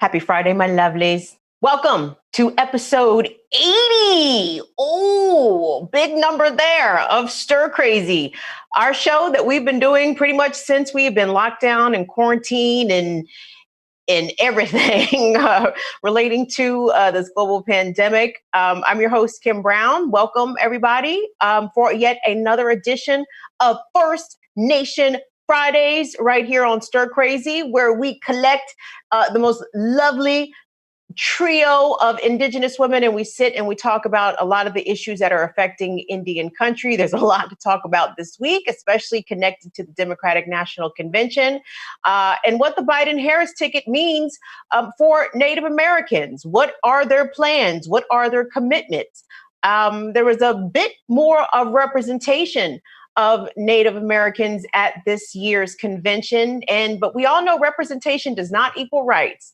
Happy Friday, my lovelies. Welcome to episode 80. Oh, big number there of Stir Crazy, our show that we've been doing pretty much since we've been locked down and quarantined and everything relating to this global pandemic. I'm your host, Kim Brown. Welcome, everybody, for yet another edition of First Nation Fridays right here on Stir Crazy, where we collect the most lovely trio of Indigenous women, and we sit and we talk about a lot of the issues that are affecting Indian country. There's a lot to talk about this week, especially connected to the Democratic National Convention and what the Biden-Harris ticket means for Native Americans. What are their plans? What are their commitments? There was a bit more of representation of Native Americans at this year's convention, but we all know representation does not equal rights.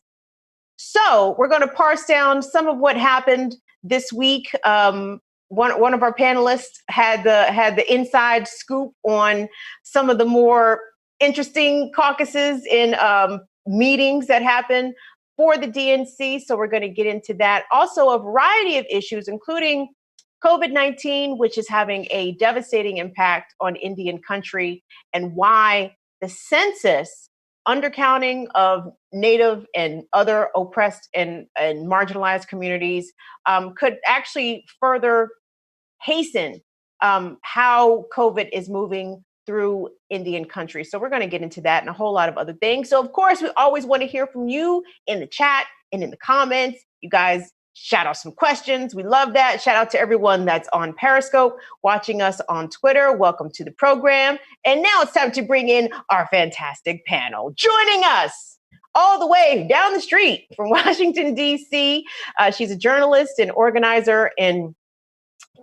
So we're going to parse down some of what happened this week. One of our panelists had the inside scoop on some of the more interesting caucuses in meetings that happened for the DNC. So we're going to get into that. Also, a variety of issues, including COVID-19, which is having a devastating impact on Indian country, and why the census undercounting of Native and other oppressed and marginalized communities could actually further hasten how COVID is moving through Indian country. So we're going to get into that and a whole lot of other things. So, of course, we always want to hear from you in the chat and in the comments. You guys shout out some questions. We love that. Shout out to everyone that's on Periscope, watching us on Twitter. Welcome to the program. And now it's time to bring in our fantastic panel. Joining us all the way down the street from Washington, D.C. She's a journalist and organizer and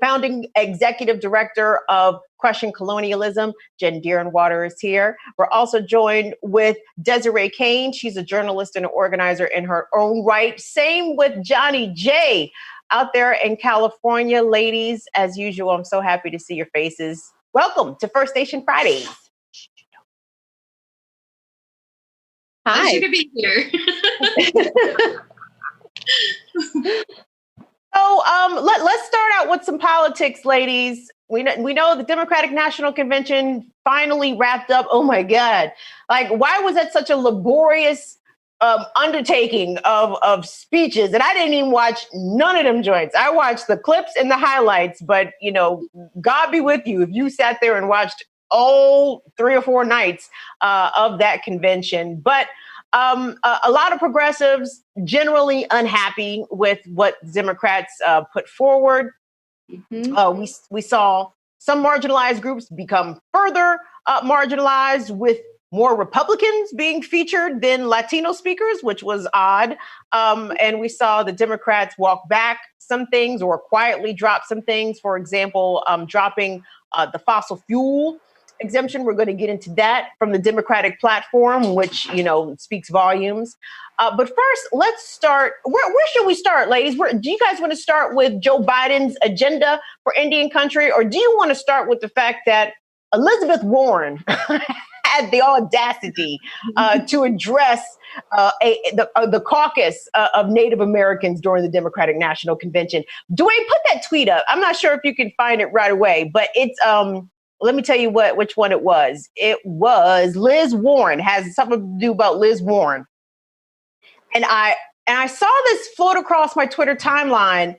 founding executive director of Crushing Colonialism. Jen Deerenwater is here. We're also joined with Desiree Kane. She's a journalist and an organizer in her own right. Same with Johnny J out there in California. Ladies, as usual, I'm so happy to see your faces. Welcome to First Nation Fridays. Hi. Happy to be here. So let's start out with some politics, ladies. We know the Democratic National Convention finally wrapped up. Oh my God. Like, why was that such a laborious undertaking of speeches? And I didn't even watch none of them joints. I watched the clips and the highlights, but God be with you if you sat there and watched all 3 or 4 nights of that convention. But a lot of progressives generally unhappy with what Democrats put forward. Mm-hmm. We saw some marginalized groups become further marginalized, with more Republicans being featured than Latino speakers, which was odd. And we saw the Democrats walk back some things or quietly drop some things. For example, dropping the fossil fuel exemption. We're going to get into that from the Democratic platform, which, speaks volumes. But first, let's start. Where should we start, ladies? Do you guys want to start with Joe Biden's agenda for Indian country? Or do you want to start with the fact that Elizabeth Warren had the audacity to address the caucus of Native Americans during the Democratic National Convention? Dwayne, put that tweet up. I'm not sure if you can find it right away, but it's let me tell you which one it was. It was Liz Warren. Has something to do about Liz Warren. And I saw this float across my Twitter timeline,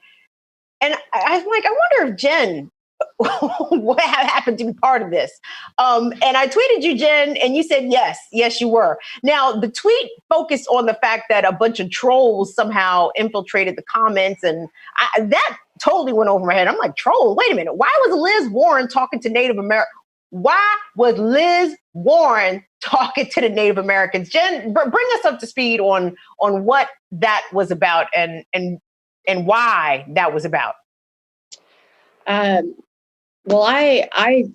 and I'm like, I wonder if Jen what happened to be part of this. And I tweeted you, Jen, and you said yes, you were. Now, the tweet focused on the fact that a bunch of trolls somehow infiltrated the comments, and that totally went over my head. I'm like, troll? Wait a minute. Why was Liz Warren talking to Native Americans? Why was Liz Warren talking to the Native Americans? Jen, bring us up to speed on what that was about and why that was about. Well, I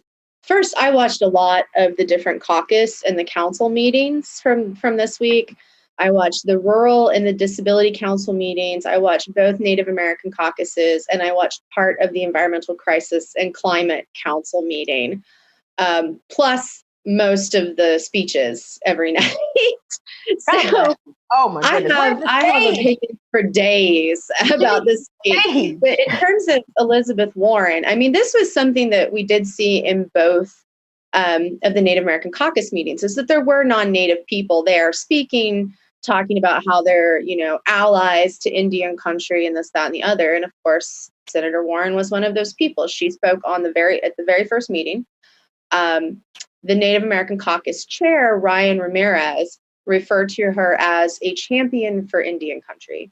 watched a lot of the different caucus and the council meetings from this week. I watched the rural and the disability council meetings. I watched both Native American caucuses, and I watched part of the environmental crisis and climate council meeting. Plus, most of the speeches every night. So oh my goodness. I have opinions for days about this speech. But in terms of Elizabeth Warren, I mean, this was something that we did see in both of the Native American caucus meetings, is that there were non-Native people there speaking, talking about how they're, allies to Indian country and this, that, and the other. And of course, Senator Warren was one of those people. She spoke at the very first meeting. The Native American caucus chair, Ryan Ramirez, referred to her as a champion for Indian country.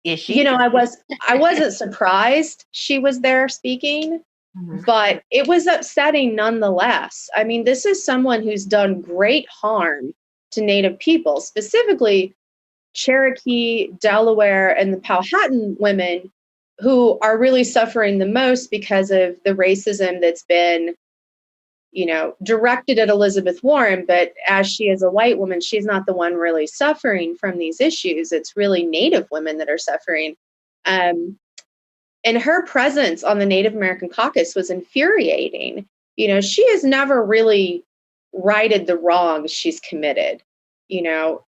Is she? I wasn't surprised she was there speaking, but it was upsetting nonetheless. I mean, this is someone who's done great harm to Native people, specifically Cherokee, Delaware, and the Powhatan women, who are really suffering the most because of the racism that's been, directed at Elizabeth Warren. But as she is a white woman, she's not the one really suffering from these issues. It's really Native women that are suffering. And her presence on the Native American caucus was infuriating. She has never really righted the wrongs she's committed.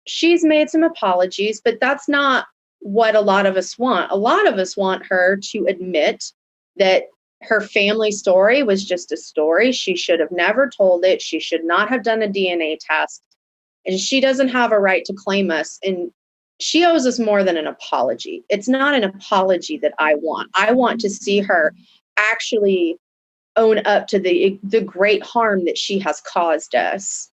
She's made some apologies, but that's not what a lot of us want. A lot of us want her to admit that her family story was just a story. She should have never told it. She should not have done a DNA test. And she doesn't have a right to claim us. And she owes us more than an apology. It's not an apology that I want. I want to see her actually own up to the great harm that she has caused us.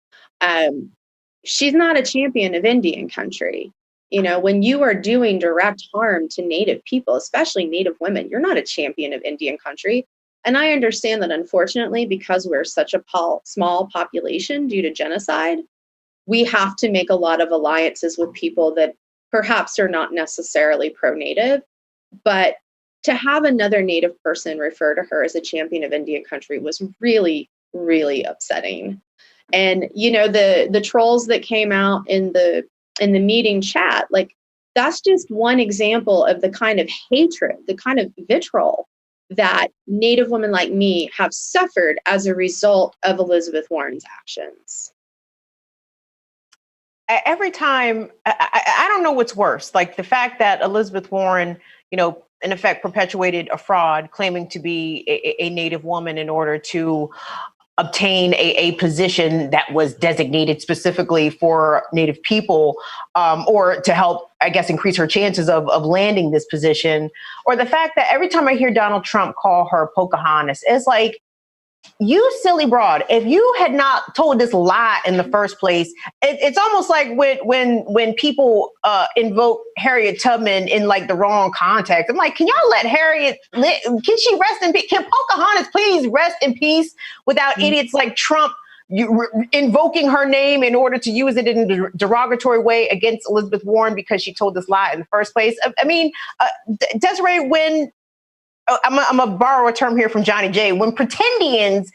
She's not a champion of Indian country. When you are doing direct harm to Native people, especially Native women, you're not a champion of Indian country. And I understand that, unfortunately, because we're such a small population due to genocide, we have to make a lot of alliances with people that perhaps are not necessarily pro-Native. But to have another Native person refer to her as a champion of Indian country was really, really upsetting. And, the trolls that came out in the meeting chat, like, that's just one example of the kind of hatred, the kind of vitriol that Native women like me have suffered as a result of Elizabeth Warren's actions. Every time, I don't know what's worse, like the fact that Elizabeth Warren, in effect perpetuated a fraud, claiming to be a Native woman in order to obtain a position that was designated specifically for Native people, or to help, I guess, increase her chances of landing this position. Or the fact that every time I hear Donald Trump call her Pocahontas, it's like, you silly broad, if you had not told this lie in the first place, it's almost like when people invoke Harriet Tubman in like the wrong context. I'm like, can y'all let Harriet, can she rest in peace? Can Pocahontas please rest in peace without idiots like Trump invoking her name in order to use it in a derogatory way against Elizabeth Warren because she told this lie in the first place? I mean, Desiree, when I'm going to borrow a term here from Johnny J. When pretendians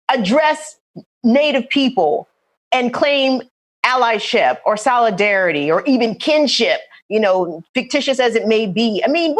address Native people and claim allyship or solidarity or even kinship, fictitious as it may be. I mean,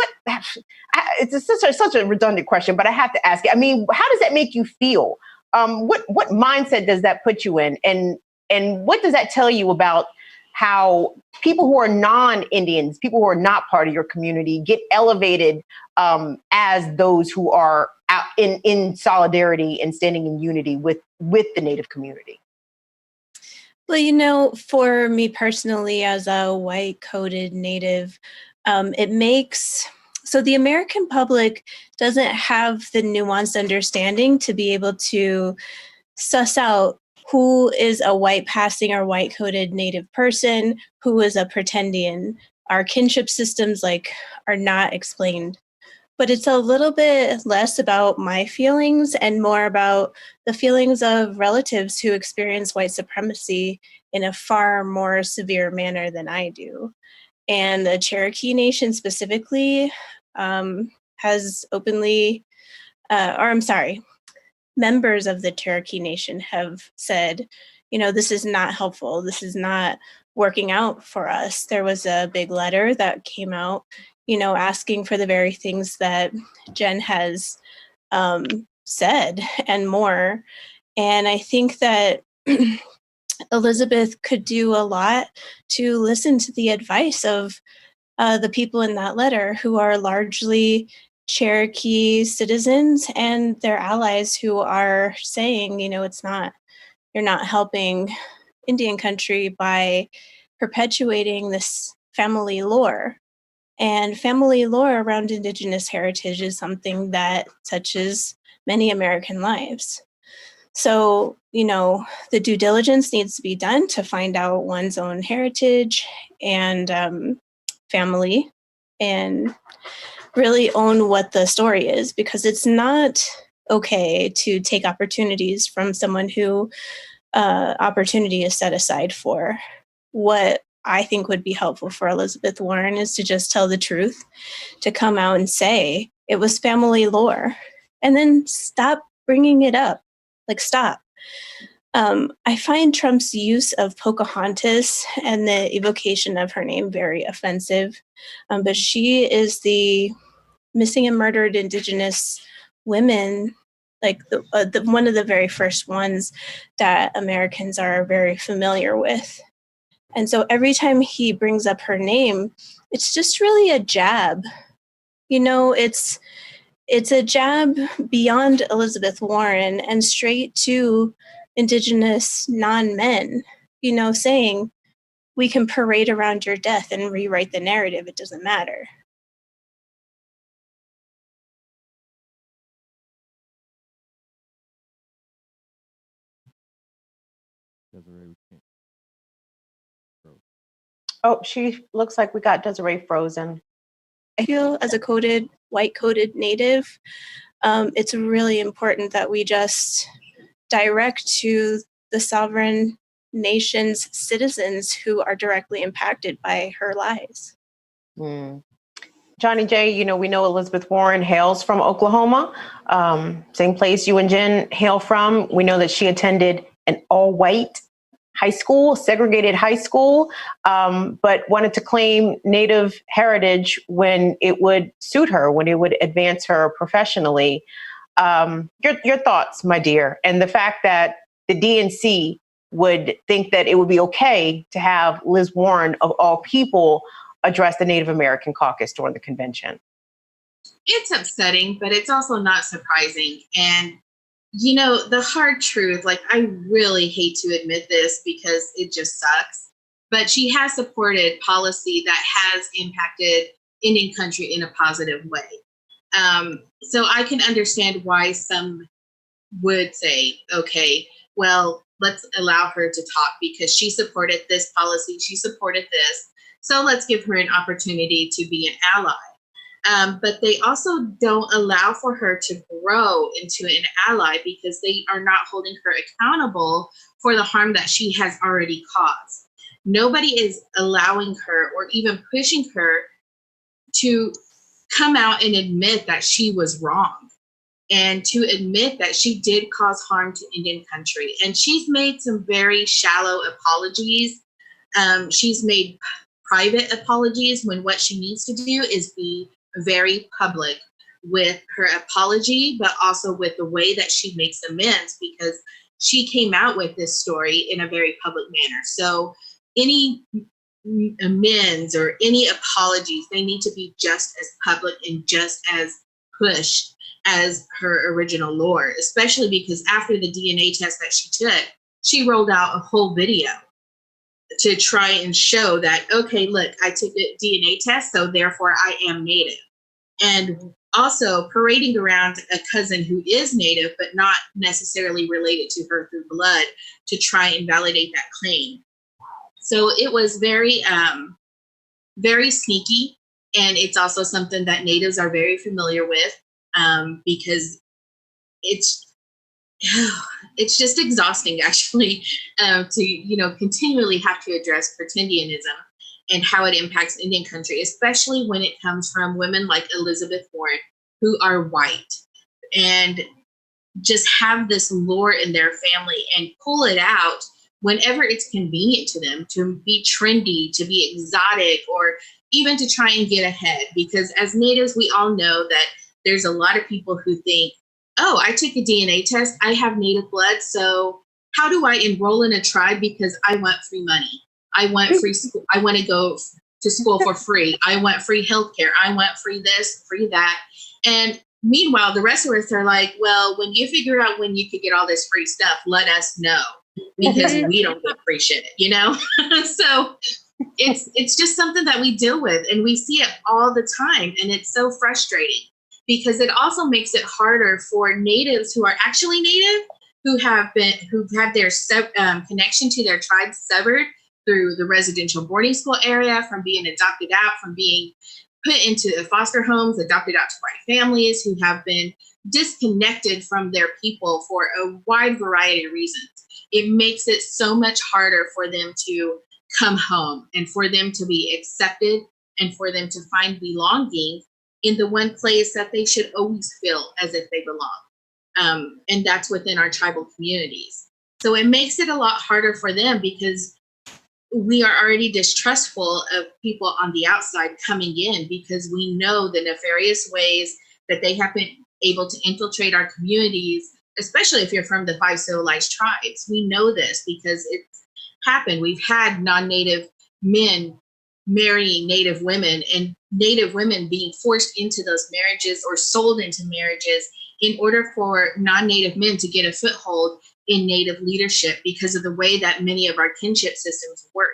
it's such a redundant question, but I have to ask it. I mean, how does that make you feel? What mindset does that put you in? And what does that tell you about how people who are non-Indians, people who are not part of your community, get elevated as those who are out in solidarity and standing in unity with the Native community? Well, for me personally, as a white-coded Native, so the American public doesn't have the nuanced understanding to be able to suss out who is a white passing or white coded Native person, who is a pretendian. Our kinship systems are not explained. But it's a little bit less about my feelings and more about the feelings of relatives who experience white supremacy in a far more severe manner than I do. And the Cherokee Nation specifically has openly, members of the Cherokee Nation have said, this is not helpful. This is not working out for us. There was a big letter that came out, asking for the very things that Jen has said and more. And I think that Elizabeth could do a lot to listen to the advice of the people in that letter who are largely Cherokee citizens and their allies who are saying, you're not helping Indian country by perpetuating this family lore. And family lore around Indigenous heritage is something that touches many American lives. So, the due diligence needs to be done to find out one's own heritage and family and really own what the story is, because it's not okay to take opportunities from someone who opportunity is set aside for. What I think would be helpful for Elizabeth Warren is to just tell the truth, to come out and say it was family lore, and then stop bringing it up. Stop. I find Trump's use of Pocahontas and the evocation of her name very offensive, but she is the missing and murdered Indigenous women, one of the very first ones that Americans are very familiar with. And so every time he brings up her name, it's just really a jab. It's a jab beyond Elizabeth Warren and straight to Indigenous non-men, saying we can parade around your death and rewrite the narrative. It doesn't matter. Oh, she looks like we got Desiree frozen. I feel as a white-coded Native, it's really important that we just direct to the sovereign nation's citizens who are directly impacted by her lies. Johnny J, we know Elizabeth Warren hails from Oklahoma, same place you and Jen hail from. We know that she attended an all-white high school, segregated high school, but wanted to claim Native heritage when it would suit her, when it would advance her professionally. Your thoughts, my dear, and the fact that the DNC would think that it would be okay to have Liz Warren, of all people, address the Native American caucus during the convention. It's upsetting, but it's also not surprising. And, the hard truth, I really hate to admit this because it just sucks, but she has supported policy that has impacted Indian country in a positive way. So I can understand why some would say, okay, well, let's allow her to talk because she supported this policy, she supported this. So let's give her an opportunity to be an ally. But they also don't allow for her to grow into an ally because they are not holding her accountable for the harm that she has already caused. Nobody is allowing her or even pushing her to come out and admit that she was wrong and to admit that she did cause harm to Indian country. And she's made some very shallow apologies. She's made private apologies when what she needs to do is be very public with her apology, but also with the way that she makes amends, because she came out with this story in a very public manner. So any amends or any apologies, they need to be just as public and just as pushed as her original lore, especially because after the DNA test that she took, she rolled out a whole video to try and show that, okay, look, I took a DNA test, so therefore I am Native. And also parading around a cousin who is Native, but not necessarily related to her through blood, to try and validate that claim. So it was very, very sneaky. And it's also something that Natives are very familiar with, because it's just exhausting, actually, to continually have to address pretendianism and how it impacts Indian country, especially when it comes from women like Elizabeth Warren, who are white and just have this lore in their family and pull it out whenever it's convenient to them, to be trendy, to be exotic, or even to try and get ahead. Because as Natives, we all know that there's a lot of people who think oh, I took a DNA test. I have native blood. So how do I enroll in a tribe? Because I want free money. I want free school. I want to go to school for free. I want free healthcare. I want free this, free that. And meanwhile, the rest of us are like, well, when you figure out when you could get all this free stuff, let us know, because we don't get free shit, you know? So it's just something that we deal with, and we see it all the time. And it's so frustrating, because it also makes it harder for natives who are actually native, who've had their connection to their tribe severed through the residential boarding school area, from being adopted out, from being put into foster homes, adopted out to white families, who have been disconnected from their people for a wide variety of reasons. It makes it so much harder for them to come home, and for them to be accepted, and for them to find belonging in the one place that they should always feel as if they belong. And that's within our tribal communities. So it makes it a lot harder for them, because we are already distrustful of people on the outside coming in, because we know the nefarious ways that they have been able to infiltrate our communities, especially if you're from the 5 civilized tribes. We know this because it's happened. We've had non-native men marrying native women, and native women being forced into those marriages or sold into marriages in order for non-native men to get a foothold in native leadership, because of the way that many of our kinship systems work.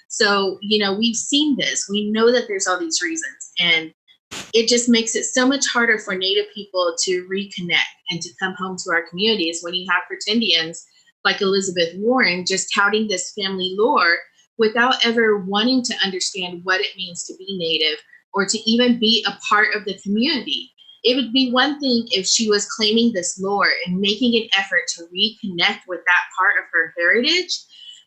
So, you know, we've seen this. We know that there's all these reasons, and it just makes it so much harder for native people to reconnect and to come home to our communities when you have pretendians like Elizabeth Warren just touting this family lore without ever wanting to understand what it means to be native, or to even be a part of the community. It would be one thing if she was claiming this lore and making an effort to reconnect with that part of her heritage,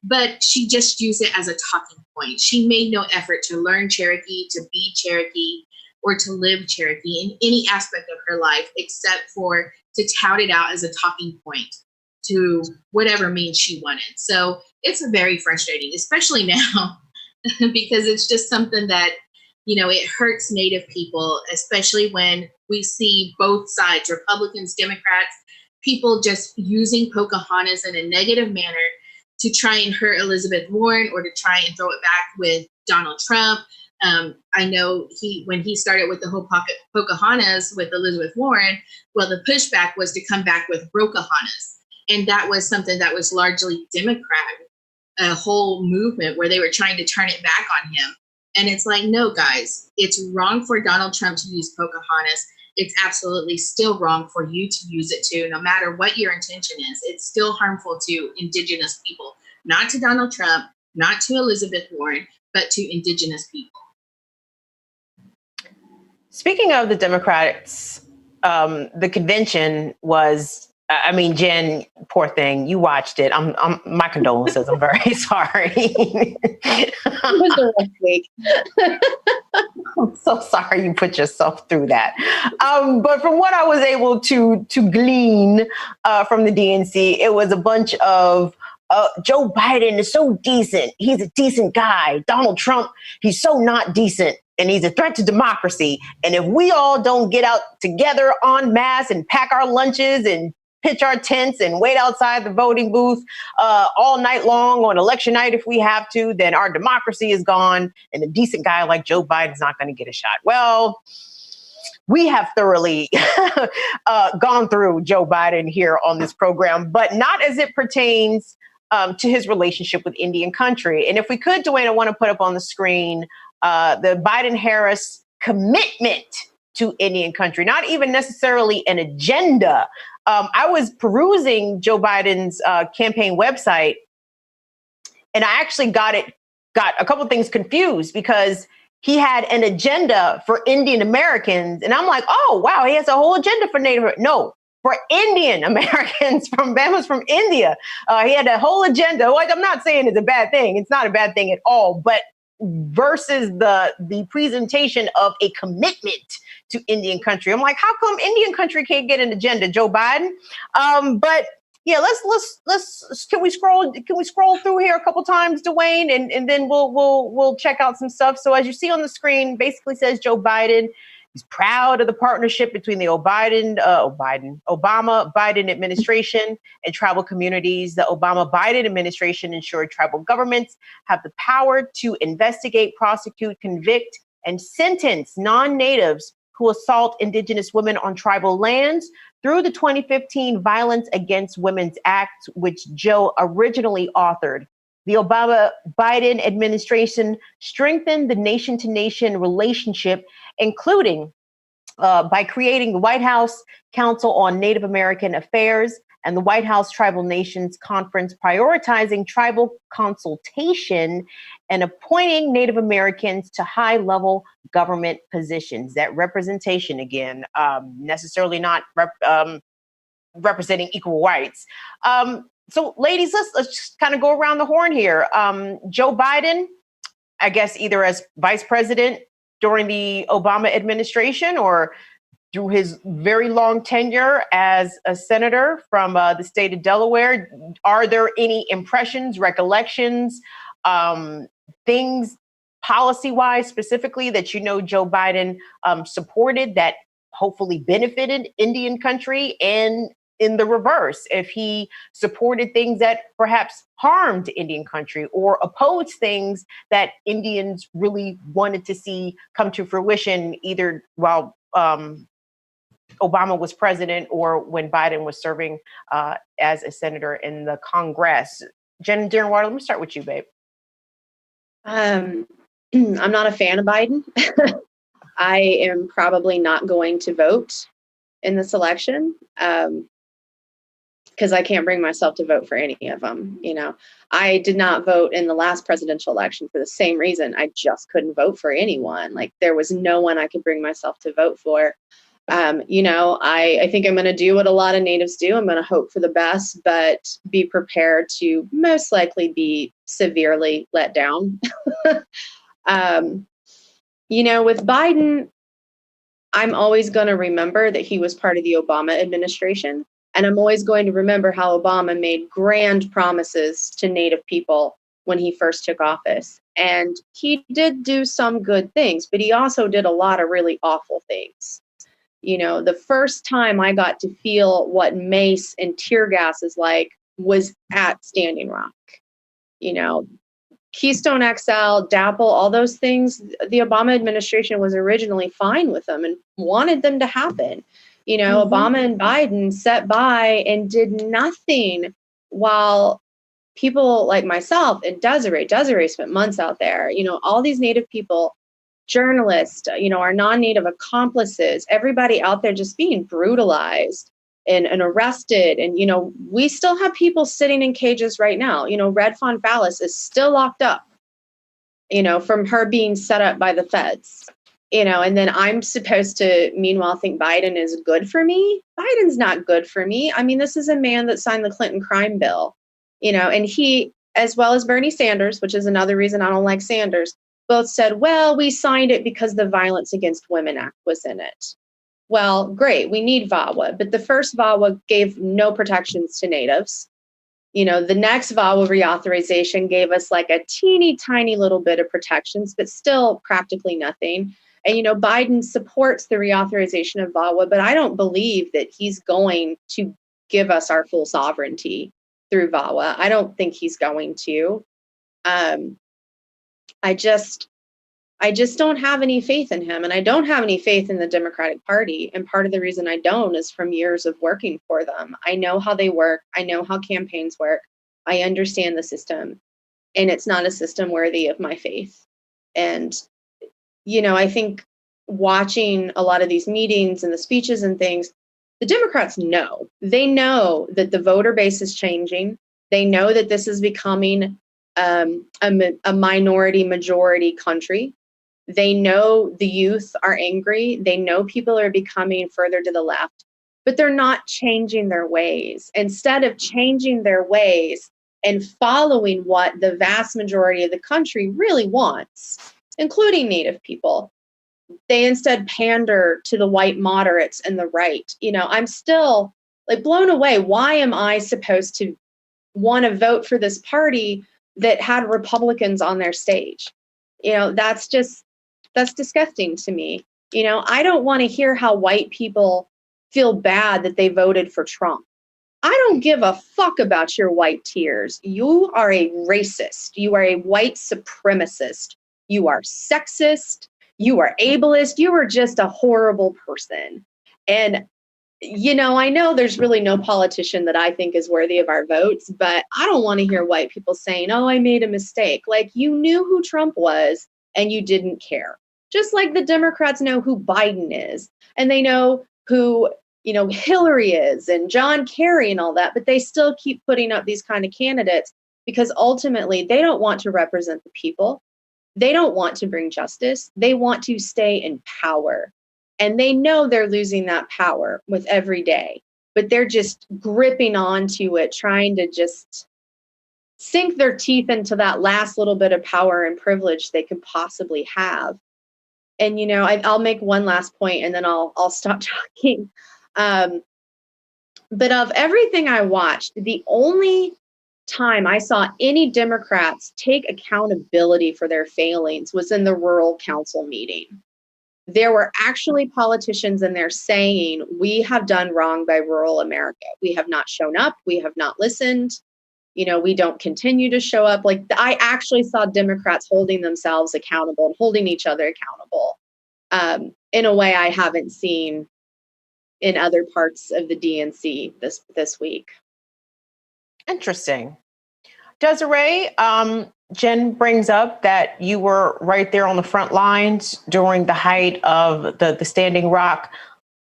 but she just used it as a talking point. She made no effort to learn Cherokee, to be Cherokee, or to live Cherokee in any aspect of her life, except for to tout it out as a talking point to whatever means she wanted. So it's very frustrating, especially now, because it's just something that, you know, it hurts Native people, especially when we see both sides, Republicans, Democrats, people just using Pocahontas in a negative manner to try and hurt Elizabeth Warren, or to try and throw it back with Donald Trump. I know when he started with the whole Pocahontas with Elizabeth Warren, well, the pushback was to come back with Brocahontas. And that was something that was largely Democratic, a whole movement where they were trying to turn it back on him. And it's like, no, guys, it's wrong for Donald Trump to use Pocahontas. It's absolutely still wrong for you to use it too, no matter what your intention is. It's still harmful to Indigenous people, not to Donald Trump, not to Elizabeth Warren, but to Indigenous people. Speaking of the Democrats, the convention was, I mean, Jen, poor thing, you watched it. My condolences. I'm very sorry. It was a rough week. I'm so sorry you put yourself through that. But from what I was able to glean from the DNC, it was a bunch of Joe Biden is so decent. He's a decent guy. Donald Trump, he's so not decent. And he's a threat to democracy. And if we all don't get out together en masse and pack our lunches and pitch our tents and wait outside the voting booth all night long on election night if we have to, then our democracy is gone, and a decent guy like Joe Biden's not going to get a shot. Well, we have thoroughly gone through Joe Biden here on this program, but not as it pertains to his relationship with Indian country. And if we could, Dwayne, I want to put up on the screen the Biden-Harris commitment to Indian country, not even necessarily an agenda. I was perusing Joe Biden's campaign website, and I actually got a couple of things confused, because he had an agenda for Indian Americans. And I'm like, oh, wow, he has a whole agenda for Native. No, for Indian Americans from Bama's from India. He had a whole agenda. Like, I'm not saying it's a bad thing. It's not a bad thing at all. But versus the presentation of a commitment to Indian country, I'm like, how come Indian country can't get an agenda, Joe Biden? But yeah, let's can we scroll through here a couple times, Dwayne, and then we'll check out some stuff. So as you see on the screen, basically says Joe Biden He's proud of the partnership between the Obama-Biden administration and tribal communities. The Obama-Biden administration ensured tribal governments have the power to investigate, prosecute, convict, and sentence non-natives who assault Indigenous women on tribal lands through the 2015 Violence Against Women's Act, which Joe originally authored. The Obama-Biden administration strengthened the nation-to-nation relationship, including by creating the White House Council on Native American Affairs and the White House Tribal Nations Conference, prioritizing tribal consultation and appointing Native Americans to high-level government positions. That representation, again, necessarily not representing equal rights. So, ladies, let's just kind of go around the horn here. Joe Biden, I guess either as vice president during the Obama administration or through his very long tenure as a senator from the state of Delaware, are there any impressions, recollections, things policy-wise specifically that you know Joe Biden supported that hopefully benefited Indian country, and in the reverse, if he supported things that perhaps harmed Indian country or opposed things that Indians really wanted to see come to fruition, either while Obama was president or when Biden was serving as a senator in the Congress? Jen Dearwater, let me start with you, babe. I'm not a fan of Biden. I am probably not going to vote in this election because I can't bring myself to vote for any of them. You know, I did not vote in the last presidential election for the same reason. I just couldn't vote for anyone. Like, there was no one I could bring myself to vote for. You know, I think I'm going to do what a lot of natives do. I'm going to hope for the best, but be prepared to most likely be severely let down. You know, with Biden, I'm always going to remember that he was part of the Obama administration. And I'm always going to remember how Obama made grand promises to Native people when he first took office. And he did do some good things, but he also did a lot of really awful things. You know, the first time I got to feel what mace and tear gas is like was at Standing Rock. You know, Keystone XL, DAPL, all those things, the Obama administration was originally fine with them and wanted them to happen. You know, Obama and Biden sat by and did nothing while people like myself and Desiree spent months out there. You know, all these Native people, journalists, you know, our non-Native accomplices, everybody out there just being brutalized and arrested. And, you know, we still have people sitting in cages right now. You know, Red Fawn Fallis is still locked up, you know, from her being set up by the feds, you know, and then I'm supposed to, meanwhile, think Biden is good for me. Biden's not good for me. I mean, this is a man that signed the Clinton crime bill, you know, and he, as well as Bernie Sanders, which is another reason I don't like Sanders, both said, well, we signed it because the Violence Against Women Act was in it. Well, great, we need VAWA, but the first VAWA gave no protections to natives. You know, the next VAWA reauthorization gave us like a teeny tiny little bit of protections, but still practically nothing. And, you know, Biden supports the reauthorization of VAWA, but I don't believe that he's going to give us our full sovereignty through VAWA. I don't think he's going to. I just don't have any faith in him, and I don't have any faith in the Democratic Party. And part of the reason I don't is from years of working for them. I know how they work. I know how campaigns work. I understand the system, and it's not a system worthy of my faith. And, you know, I think watching a lot of these meetings and the speeches and things, the Democrats know. They know that the voter base is changing. They know that this is becoming a minority majority country. They know the youth are angry. They know people are becoming further to the left, but they're not changing their ways. Instead of changing their ways and following what the vast majority of the country really wants, including Native people, they instead pander to the white moderates and the right. You know, I'm still like blown away. Why am I supposed to want to vote for this party that had Republicans on their stage? You know, that's disgusting to me. You know, I don't want to hear how white people feel bad that they voted for Trump. I don't give a fuck about your white tears. You are a racist. You are a white supremacist. You are sexist. You are ableist. You are just a horrible person. And, you know, I know there's really no politician that I think is worthy of our votes, but I don't want to hear white people saying, oh, I made a mistake. Like, you knew who Trump was and you didn't care. Just like the Democrats know who Biden is and they know who, you know, Hillary is and John Kerry and all that, but they still keep putting up these kind of candidates because ultimately they don't want to represent the people. They don't want to bring justice. They want to stay in power. And they know they're losing that power with every day, but they're just gripping onto it, trying to just sink their teeth into that last little bit of power and privilege they could possibly have. And, you know, I'll make one last point and then I'll stop talking. But of everything I watched, the only time I saw any Democrats take accountability for their failings was in the rural council meeting. There were actually politicians in there saying, we have done wrong by rural America. We have not shown up. We have not listened. You know, we don't continue to show up. Like, I actually saw Democrats holding themselves accountable and holding each other accountable in a way I haven't seen in other parts of the DNC this week. Interesting. Desiree, Jen brings up that you were right there on the front lines during the height of the Standing Rock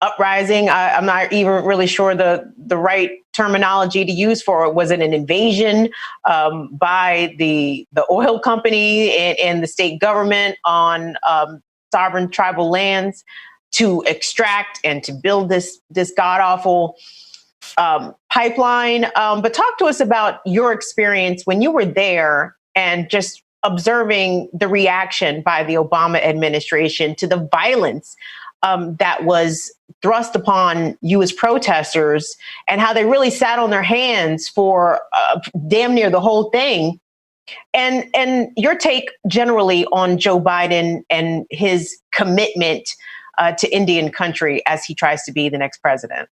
uprising. I'm not even really sure the right terminology to use for it. Was it an invasion by the oil company and the state government on sovereign tribal lands to extract and to build this god-awful pipeline? But talk to us about your experience when you were there and just observing the reaction by the Obama administration to the violence that was thrust upon you as protesters, and how they really sat on their hands for damn near the whole thing. And your take generally on Joe Biden and his commitment to Indian country as he tries to be the next president.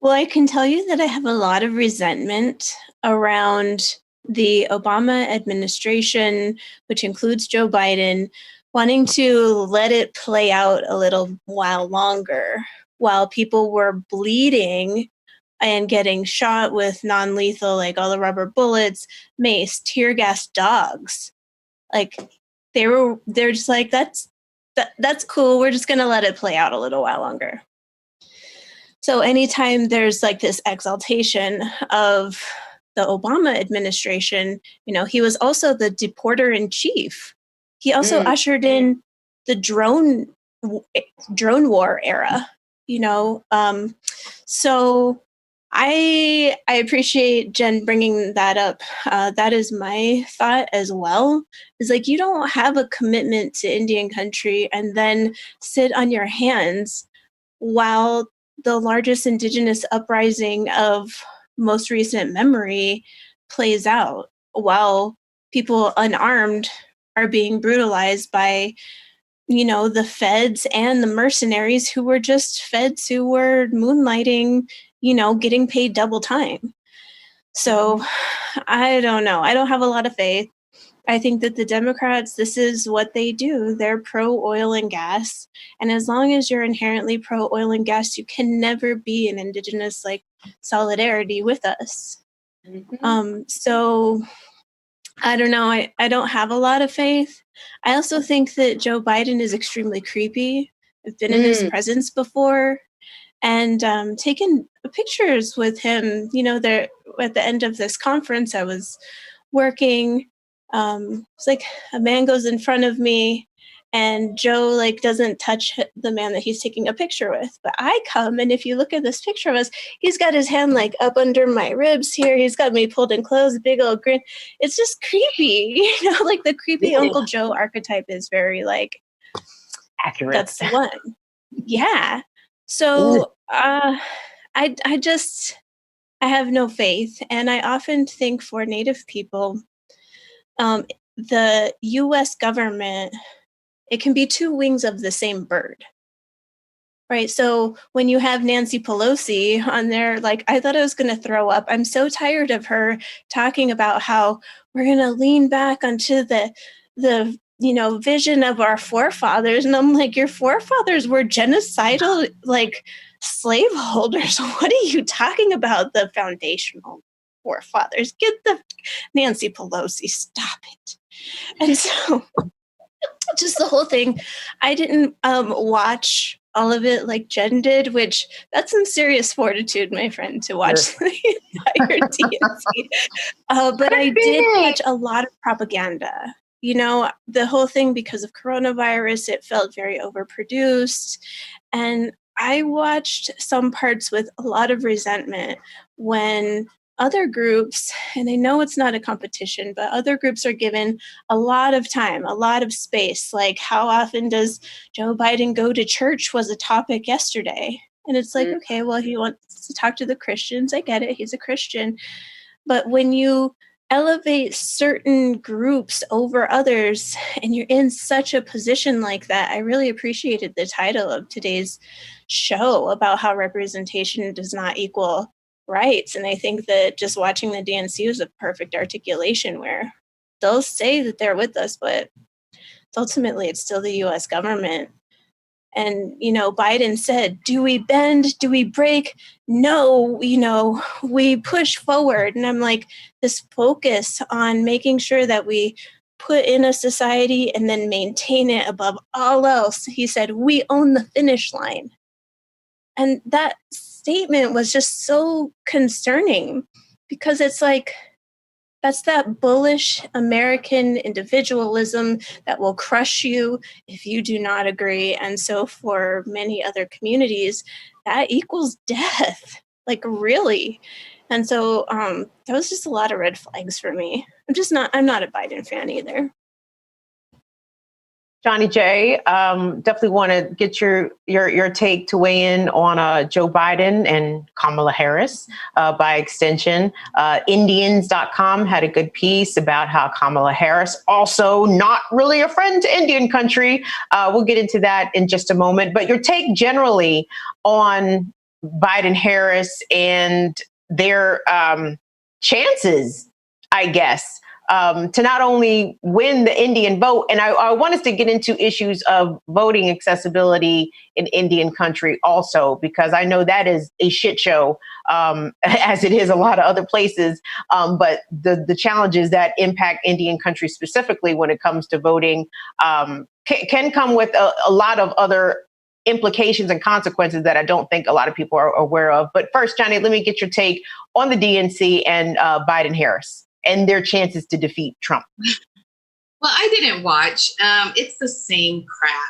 Well, I can tell you that I have a lot of resentment around the Obama administration, which includes Joe Biden, wanting to let it play out a little while longer while people were bleeding and getting shot with non-lethal, like all the rubber bullets, mace, tear gas, dogs. Like they're just like, that's cool. We're just going to let it play out a little while longer. So anytime there's like this exaltation of the Obama administration, you know, he was also the deporter in chief. He also ushered in the drone war era, you know. So I appreciate Jen bringing that up. That is my thought as well. Is like, you don't have a commitment to Indian country and then sit on your hands while the largest indigenous uprising of most recent memory plays out, while people unarmed are being brutalized by, you know, the feds and the mercenaries who were just feds who were moonlighting, you know, getting paid double time. So I don't know. I don't have a lot of faith. I think that the Democrats, this is what they do. They're pro-oil and gas. And as long as you're inherently pro-oil and gas, you can never be an indigenous like solidarity with us. So I don't know. I don't have a lot of faith. I also think that Joe Biden is extremely creepy. I've been in his presence before and taken pictures with him. You know, there at the end of this conference, I was working. It's like a man goes in front of me and Joe like doesn't touch the man that he's taking a picture with. But I come, and if you look at this picture of us, he's got his hand like up under my ribs here. He's got me pulled in close, big old grin. It's just creepy, you know, like the creepy Uncle Joe archetype is very like accurate. That's the one. Yeah. So I have no faith. And I often think for Native people, the U.S. government It can be two wings of the same bird. Right. So when you have Nancy Pelosi on there, like, I thought I was going to throw up. I'm so tired of her talking about how we're going to lean back onto the vision of our forefathers. And I'm like, your forefathers were genocidal, like, slaveholders. What are you talking about? The foundational forefathers. Get the Nancy Pelosi. Stop it. And so just the whole thing. I didn't watch all of it like Jen did, which that's some serious fortitude, my friend, to watch the entire DNC. But I did watch a lot of propaganda. The whole thing, because of coronavirus, it felt very overproduced. And I watched some parts with a lot of resentment when other groups, and I know it's not a competition, but other groups are given a lot of time, a lot of space. Like, how often does Joe Biden go to church was a topic yesterday. And it's like, okay, well, he wants to talk to the Christians. I get it. He's a Christian. But when you elevate certain groups over others and you're in such a position like that, I really appreciated the title of today's show about how representation does not equal rights. And I think that just watching the DNC was a perfect articulation where they'll say that they're with us, but ultimately it's still the US government. And, Biden said, do we bend? Do we break? No, we push forward. And I'm like, this focus on making sure that we put in a society and then maintain it above all else. He said, we own the finish line. And that statement was just so concerning because it's like, that's that bullish American individualism that will crush you if you do not agree. And so for many other communities, that equals death, like, really. And so that was just a lot of red flags for me. I'm not a Biden fan either. Johnny J, definitely want to get your take to weigh in on Joe Biden and Kamala Harris by extension. Indians.com had a good piece about how Kamala Harris also not really a friend to Indian country. We'll get into that in just a moment. But your take generally on Biden Harris and their chances, I guess, to not only win the Indian vote, and I want us to get into issues of voting accessibility in Indian country also, because I know that is a shit show, as it is a lot of other places. But the challenges that impact Indian country specifically when it comes to voting can come with a lot of other implications and consequences that I don't think a lot of people are aware of. But first, Johnny, let me get your take on the DNC and Biden Harris and their chances to defeat Trump. Well, I didn't watch. It's the same crap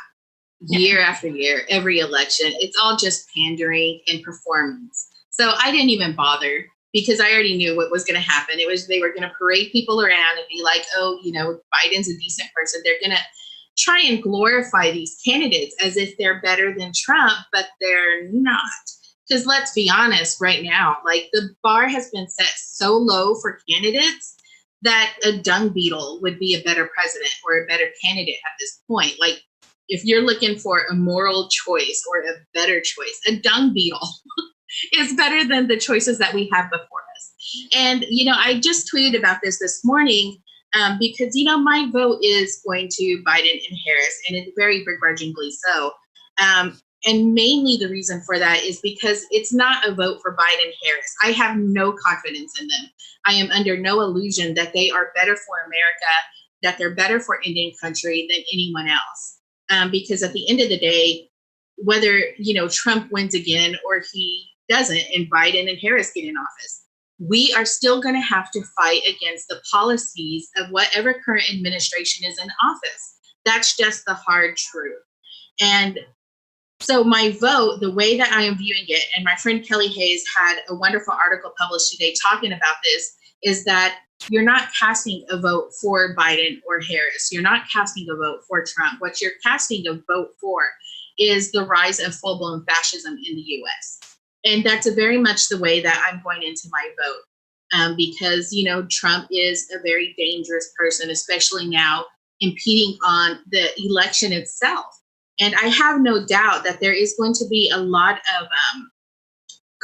year after year, every election. It's all just pandering and performance. So I didn't even bother because I already knew what was going to happen. They were going to parade people around and be like, oh, Biden's a decent person. They're going to try and glorify these candidates as if they're better than Trump, but they're not. Because let's be honest right now, like, the bar has been set so low for candidates that a dung beetle would be a better president or a better candidate at this point. Like, if you're looking for a moral choice or a better choice, a dung beetle is better than the choices that we have before us. And, I just tweeted about this morning because, my vote is going to Biden and Harris, and it's very begrudgingly so. And mainly the reason for that is because it's not a vote for Biden Harris. I have no confidence in them. I am under no illusion that they are better for America, that they're better for Indian country than anyone else. Because at the end of the day, whether, Trump wins again or he doesn't and Biden and Harris get in office, we are still going to have to fight against the policies of whatever current administration is in office. That's just the hard truth. And so my vote, the way that I am viewing it, and my friend Kelly Hayes had a wonderful article published today talking about this, is that you're not casting a vote for Biden or Harris. You're not casting a vote for Trump. What you're casting a vote for is the rise of full-blown fascism in the U.S. And that's very much the way that I'm going into my vote because, Trump is a very dangerous person, especially now impeding on the election itself. And I have no doubt that there is going to be a lot of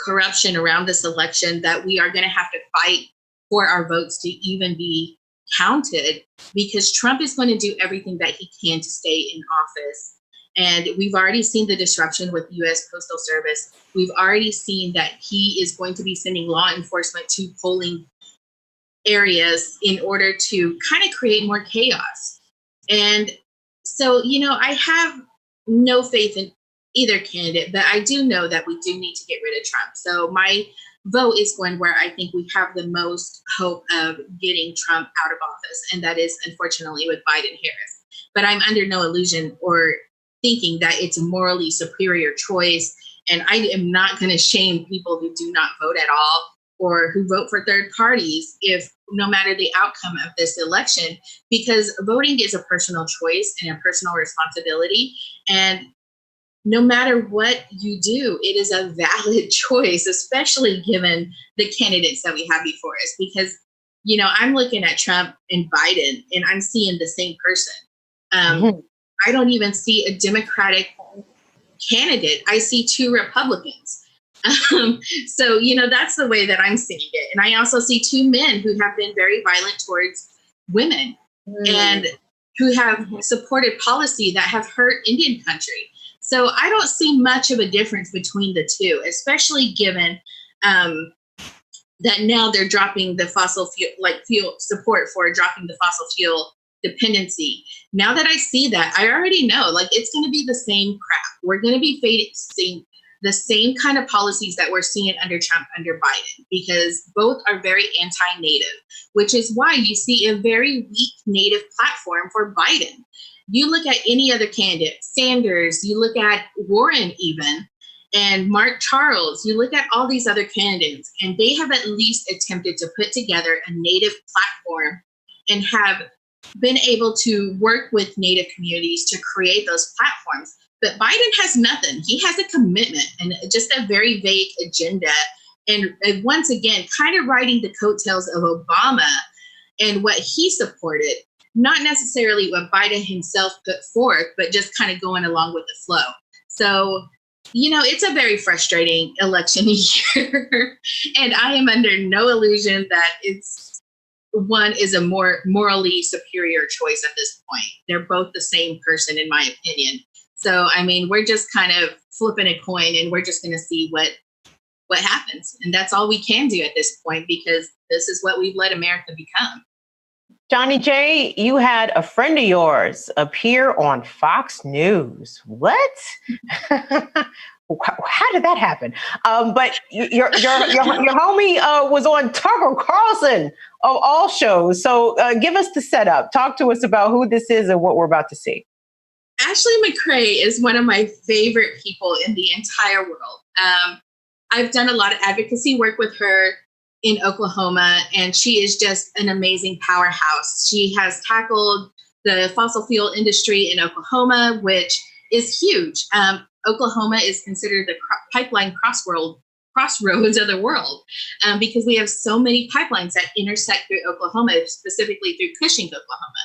corruption around this election, that we are going to have to fight for our votes to even be counted, because Trump is going to do everything that he can to stay in office. And we've already seen the disruption with the U.S. Postal Service. We've already seen that he is going to be sending law enforcement to polling areas in order to kind of create more chaos. And so, I have no faith in either candidate, but I do know that we do need to get rid of Trump. So my vote is going where I think we have the most hope of getting Trump out of office, and that is unfortunately with Biden-Harris. But I'm under no illusion or thinking that it's a morally superior choice, and I am not going to shame people who do not vote at all or who vote for third parties, if no matter the outcome of this election, because voting is a personal choice and a personal responsibility. And no matter what you do, it is a valid choice, especially given the candidates that we have before us. Because, I'm looking at Trump and Biden, and I'm seeing the same person. I don't even see a Democratic candidate. I see two Republicans. So, that's the way that I'm seeing it. And I also see two men who have been very violent towards women and who have supported policy that have hurt Indian country. So I don't see much of a difference between the two, especially given that now they're dropping the fossil fuel support for dropping the fossil fuel dependency. Now that I see that, I already know it's going to be the same crap. We're going to be facing the same kind of policies that we're seeing under Trump, under Biden, because both are very anti-native, which is why you see a very weak native platform for Biden. You look at any other candidate, Sanders, you look at Warren even, and Mark Charles, you look at all these other candidates, and they have at least attempted to put together a native platform and have been able to work with native communities to create those platforms. But Biden has nothing. He has a commitment and just a very vague agenda. And once again, kind of riding the coattails of Obama and what he supported, not necessarily what Biden himself put forth, but just kind of going along with the flow. So, it's a very frustrating election year. And I am under no illusion that one is a more morally superior choice at this point. They're both the same person, in my opinion. So, we're just kind of flipping a coin, and we're just going to see what happens. And that's all we can do at this point, because this is what we've let America become. Johnny J, you had a friend of yours appear on Fox News. What? How did that happen? But your homie was on Tucker Carlson of all shows. So give us the setup. Talk to us about who this is and what we're about to see. Ashley McRae is one of my favorite people in the entire world. I've done a lot of advocacy work with her in Oklahoma, and she is just an amazing powerhouse. She has tackled the fossil fuel industry in Oklahoma, which is huge. Oklahoma is considered the pipeline crossroads of the world because we have so many pipelines that intersect through Oklahoma, specifically through Cushing, Oklahoma.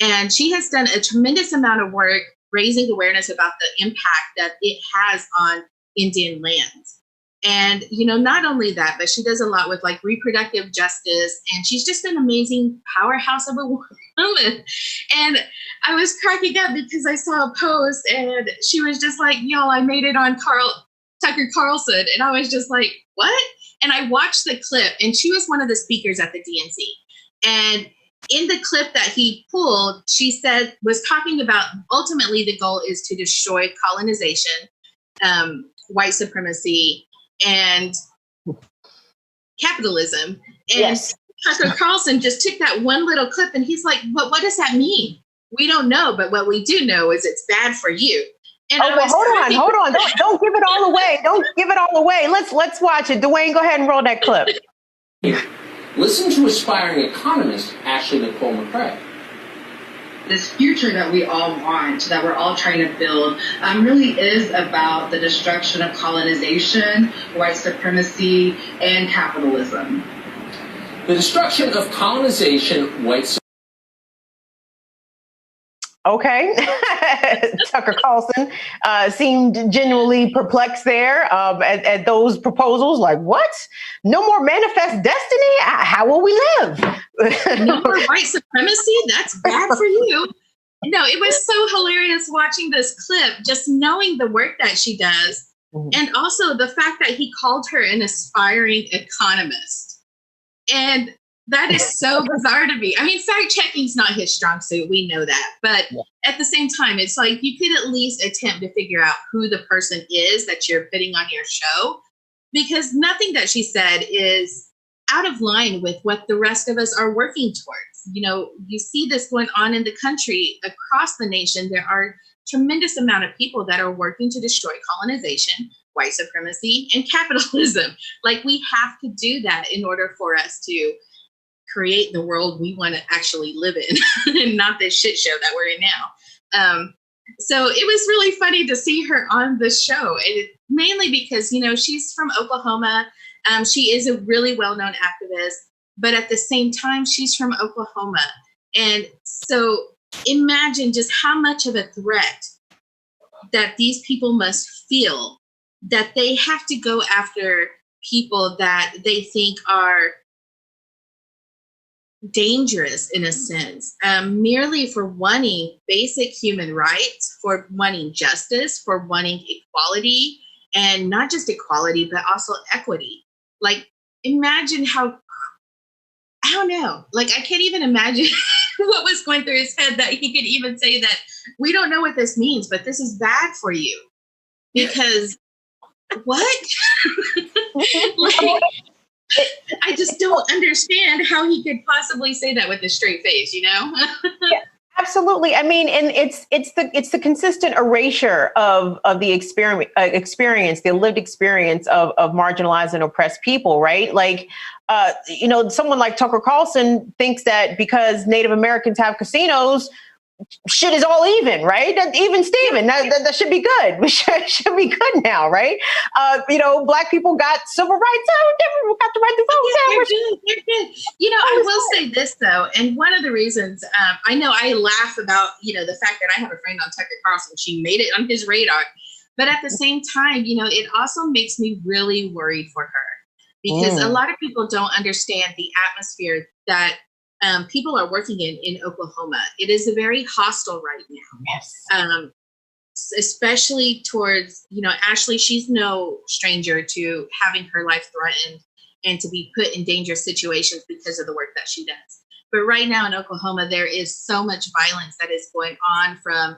And she has done a tremendous amount of work raising awareness about the impact that it has on Indian lands. And, not only that, but she does a lot with reproductive justice. And she's just an amazing powerhouse of a woman. And I was cracking up because I saw a post and she was just like, y'all, I made it on Tucker Carlson. And I was just like, what? And I watched the clip, and she was one of the speakers at the DNC. And in the clip that he pulled, she was talking about ultimately the goal is to destroy colonization, white supremacy, and capitalism. And yes. Tucker Carlson just took that one little clip, and he's like, but what does that mean? We don't know, but what we do know is it's bad for you. And hold on. Don't give it all away. Don't give it all away. Let's watch it. Dwayne, go ahead and roll that clip. Listen to aspiring economist Ashley Nicole McRae. This future that we all want, that we're all trying to build, really is about the destruction of colonization, white supremacy, and capitalism. The destruction of colonization, white supremacy, Okay. Tucker Carlson seemed genuinely perplexed there at those proposals. Like, what? No more manifest destiny? How will we live? No more white supremacy? That's bad for you. No, it was so hilarious watching this clip, just knowing the work that she does. And also the fact that he called her an aspiring economist. And that is so bizarre to me. I mean, fact checking is not his strong suit. We know that. But at the same time, it's like you could at least attempt to figure out who the person is that you're putting on your show, because nothing that she said is out of line with what the rest of us are working towards. You know, you see this going on in the country, across the nation. There are tremendous amount of people that are working to destroy colonization, white supremacy, and capitalism. Like, we have to do that in order for us to create the world we want to actually live in, and not this shit show that we're in now. So it was really funny to see her on the show, and mainly because, you know, she's from Oklahoma. She is a really well-known activist, but at the same time, she's from Oklahoma. And so imagine just how much of a threat that these people must feel, that they have to go after people that they think are dangerous in a sense, merely for wanting basic human rights, for wanting justice, for wanting equality, and not just equality, but also equity. Like, imagine how, I don't know, like, I can't even imagine what was going through his head that he could even say that we don't know what this means, but this is bad for you. Because what? Like, I just don't understand how he could possibly say that with a straight face, you know? Yeah, absolutely. I mean, and it's the consistent erasure of the experience, the lived experience of marginalized and oppressed people, right? Like, you know, someone like Tucker Carlson thinks that because Native Americans have casinos, shit is all even, right? Even Steven, that should be good. We should be good now, right? You know, Black people got civil rights. We got the right to vote. They're good. You know, I will say this though, and one of the reasons I know I laugh about, you know, the fact that I have a friend on Tucker Carlson. She made it on his radar, but at the same time, you know, it also makes me really worried for her, because a lot of people don't understand the atmosphere that people are working in Oklahoma. It is a very hostile right now. Yes. Especially towards, you know, Ashley, she's no stranger to having her life threatened and to be put in dangerous situations because of the work that she does. But right now in Oklahoma, there is so much violence that is going on, from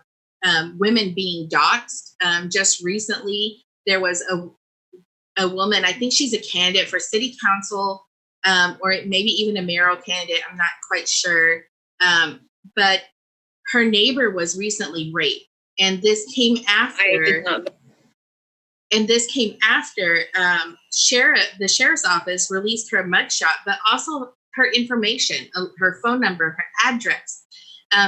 women being doxxed. Just recently, there was a woman, I think she's a candidate for city council, or maybe even a mayoral candidate, I'm not quite sure. But her neighbor was recently raped. And this came after, the sheriff's office released her mugshot, but also her information, her phone number, her address,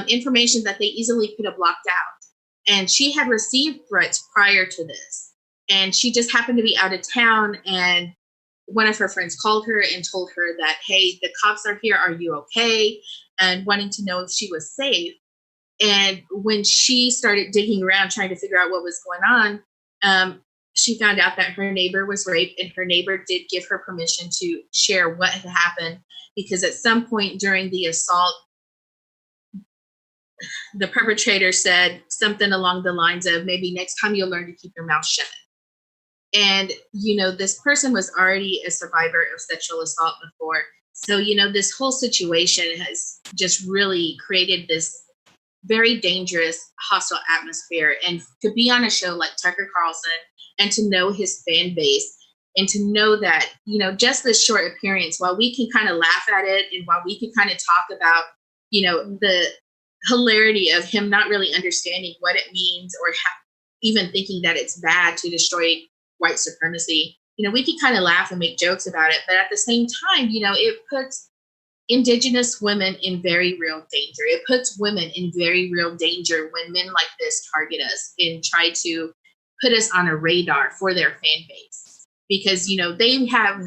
information that they easily could have blocked out. And she had received threats prior to this. And she just happened to be out of town, and one of her friends called her and told her that, hey, the cops are here. Are you okay? And wanting to know if she was safe. And when she started digging around, trying to figure out what was going on, she found out that her neighbor was raped, and her neighbor did give her permission to share what had happened, because at some point during the assault, the perpetrator said something along the lines of, maybe next time you'll learn to keep your mouth shut. And, you know, this person was already a survivor of sexual assault before. So, you know, this whole situation has just really created this very dangerous, hostile atmosphere. And to be on a show like Tucker Carlson, and to know his fan base, and to know that, you know, just this short appearance, while we can kind of laugh at it, and while we can kind of talk about, you know, the hilarity of him not really understanding what it means, or even thinking that it's bad to destroy white supremacy, you know, we can kind of laugh and make jokes about it. But at the same time, you know, it puts Indigenous women in very real danger. It puts women in very real danger when men like this target us and try to put us on a radar for their fan base. Because, you know, they have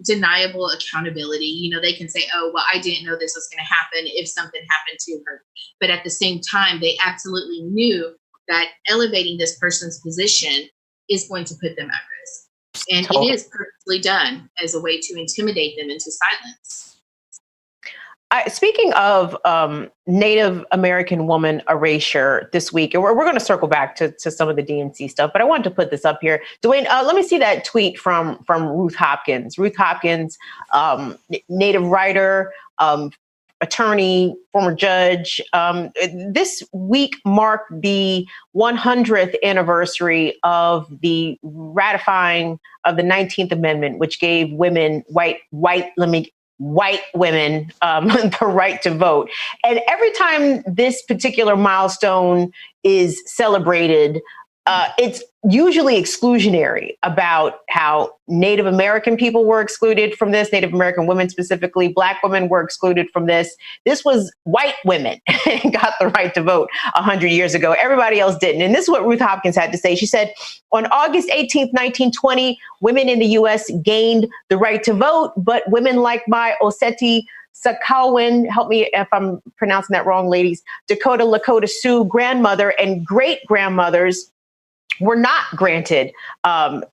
deniable accountability. You know, they can say, oh, well, I didn't know this was going to happen if something happened to her. But at the same time, they absolutely knew that elevating this person's position is going to put them at risk. And it is purposely done as a way to intimidate them into silence. Speaking of Native American woman erasure this week, and we're going to circle back to some of the DNC stuff, but I wanted to put this up here. Dwayne, let me see that tweet from Ruth Hopkins. Ruth Hopkins, Native writer, attorney, former judge. This week marked the 100th anniversary of the ratifying of the 19th Amendment, which gave women, white women the right to vote. And every time this particular milestone is celebrated, it's usually exclusionary about how Native American people were excluded from this, Native American women specifically, Black women were excluded from this. This was white women got the right to vote 100 years ago. Everybody else didn't. And this is what Ruth Hopkins had to say. She said, on August 18th, 1920, women in the U.S. gained the right to vote, but women like my Oseti Sakowin, help me if I'm pronouncing that wrong, ladies, Dakota Lakota Sioux grandmother and great grandmothers were not granted,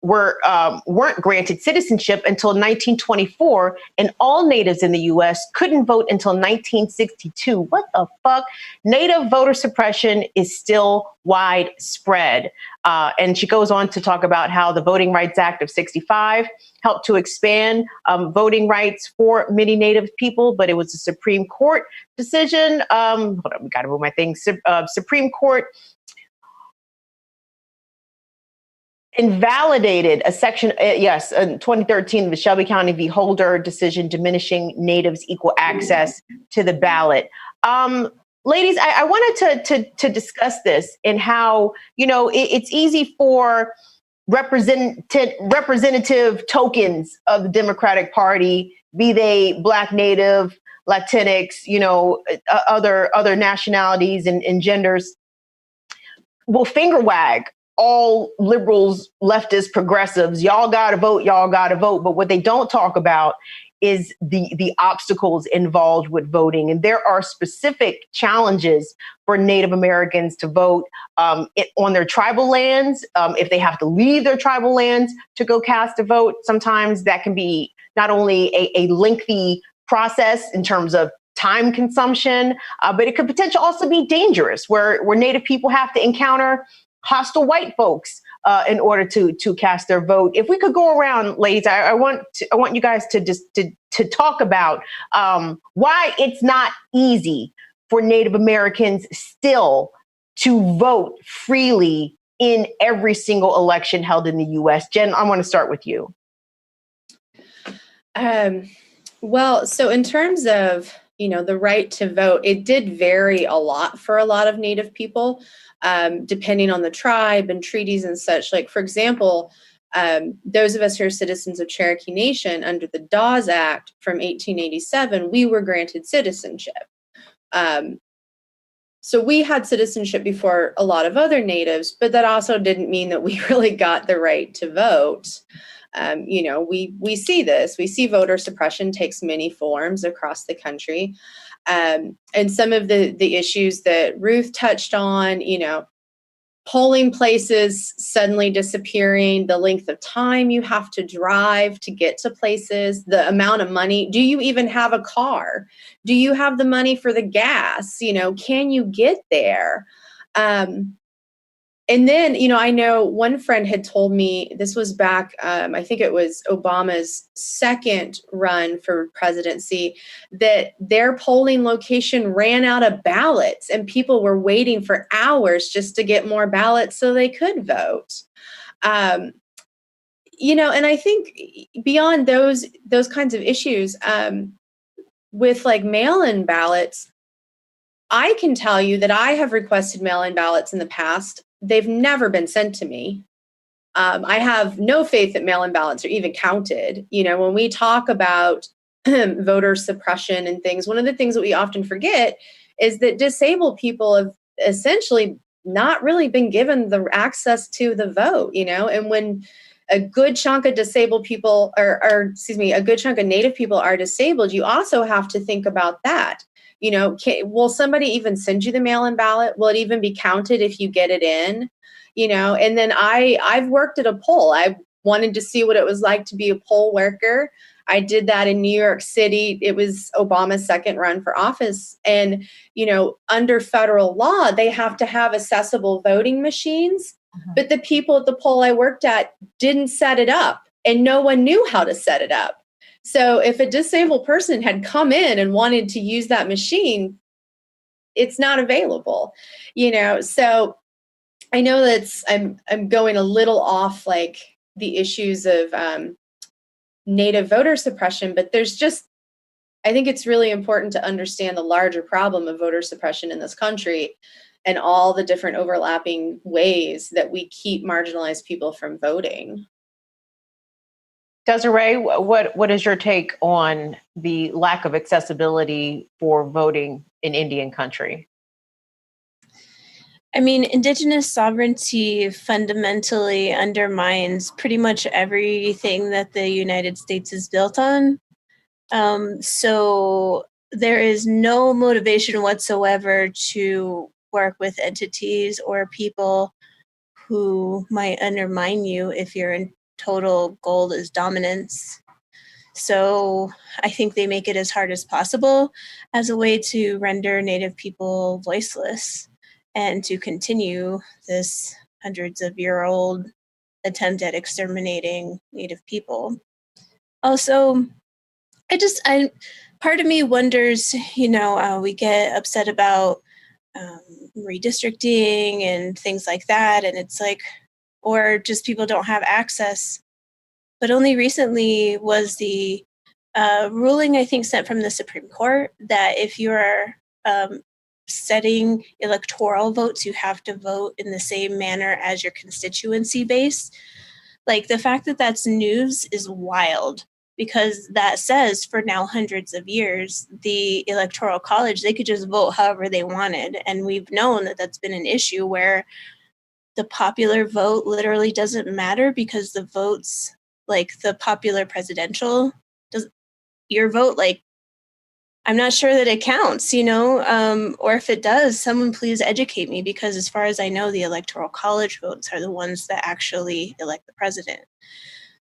weren't granted citizenship until 1924, and all natives in the U.S. couldn't vote until 1962. What the fuck? Native voter suppression is still widespread. And she goes on to talk about how the Voting Rights Act of 65 helped to expand voting rights for many Native people, but it was a Supreme Court decision. Hold on, we got to move my thing. Supreme Court invalidated a section, in 2013, the Shelby County v. Holder decision diminishing Natives' equal access to the ballot. Ladies, I wanted to discuss this and how, it's easy for representative tokens of the Democratic Party, be they Black, Native, Latinx, other nationalities and genders, will finger wag all liberals, leftists, progressives. Y'all gotta vote, y'all gotta vote. But what they don't talk about is the obstacles involved with voting. And there are specific challenges for Native Americans to vote on their tribal lands. If they have to leave their tribal lands to go cast a vote, sometimes that can be not only a lengthy process in terms of time consumption, but it could potentially also be dangerous where Native people have to encounter hostile white folks in order to cast their vote. If we could go around, ladies, I want you guys to talk about why it's not easy for Native Americans still to vote freely in every single election held in the U.S. Jen, I want to start with you. Well, so in terms of the right to vote, it did vary a lot for a lot of Native people. Depending on the tribe and treaties and such. Like, for example, those of us who are citizens of Cherokee Nation under the Dawes Act from 1887, we were granted citizenship. So we had citizenship before a lot of other natives, but that also didn't mean that we really got the right to vote. We see this. We see voter suppression takes many forms across the country. And some of the issues that Ruth touched on, polling places suddenly disappearing, the length of time you have to drive to get to places, the amount of money. Do you even have a car? Do you have the money for the gas? Can you get there? And then, I know one friend had told me, this was back, I think it was Obama's second run for presidency, that their polling location ran out of ballots and people were waiting for hours just to get more ballots so they could vote. And I think beyond those kinds of issues, with like mail-in ballots, I can tell you that I have requested mail-in ballots in the past. They've never been sent to me. I have no faith that mail-in ballots are even counted. When we talk about voter suppression and things, one of the things that we often forget is that disabled people have essentially not really been given the access to the vote, and when a good chunk of disabled people, a good chunk of Native people are disabled, you also have to think about that. Will somebody even send you the mail-in ballot? Will it even be counted if you get it in? And then I've worked at a poll. I wanted to see what it was like to be a poll worker. I did that in New York City. It was Obama's second run for office. And, under federal law, they have to have accessible voting machines. But the people at the poll I worked at didn't set it up, and no one knew how to set it up. So if a disabled person had come in and wanted to use that machine, it's not available, So I know I'm going a little off like the issues of Native voter suppression, but I think it's really important to understand the larger problem of voter suppression in this country and all the different overlapping ways that we keep marginalized people from voting. Desiree, what is your take on the lack of accessibility for voting in Indian country? I mean, Indigenous sovereignty fundamentally undermines pretty much everything that the United States is built on. So there is no motivation whatsoever to work with entities or people who might undermine you if your total goal is dominance. So I think they make it as hard as possible as a way to render Native people voiceless and to continue this hundreds of year old attempt at exterminating Native people. Also, part of me wonders, we get upset about redistricting and things like that. And it's like, or just people don't have access. But only recently was the ruling, I think, sent from the Supreme Court that if you're setting electoral votes, you have to vote in the same manner as your constituency base. Like, the fact that that's news is wild, because that says for now hundreds of years, the Electoral College, they could just vote however they wanted. And we've known that that's been an issue where the popular vote literally doesn't matter, because the votes, like the popular presidential, your vote, like, I'm not sure that it counts, or if it does, someone please educate me, because as far as I know, the Electoral College votes are the ones that actually elect the president.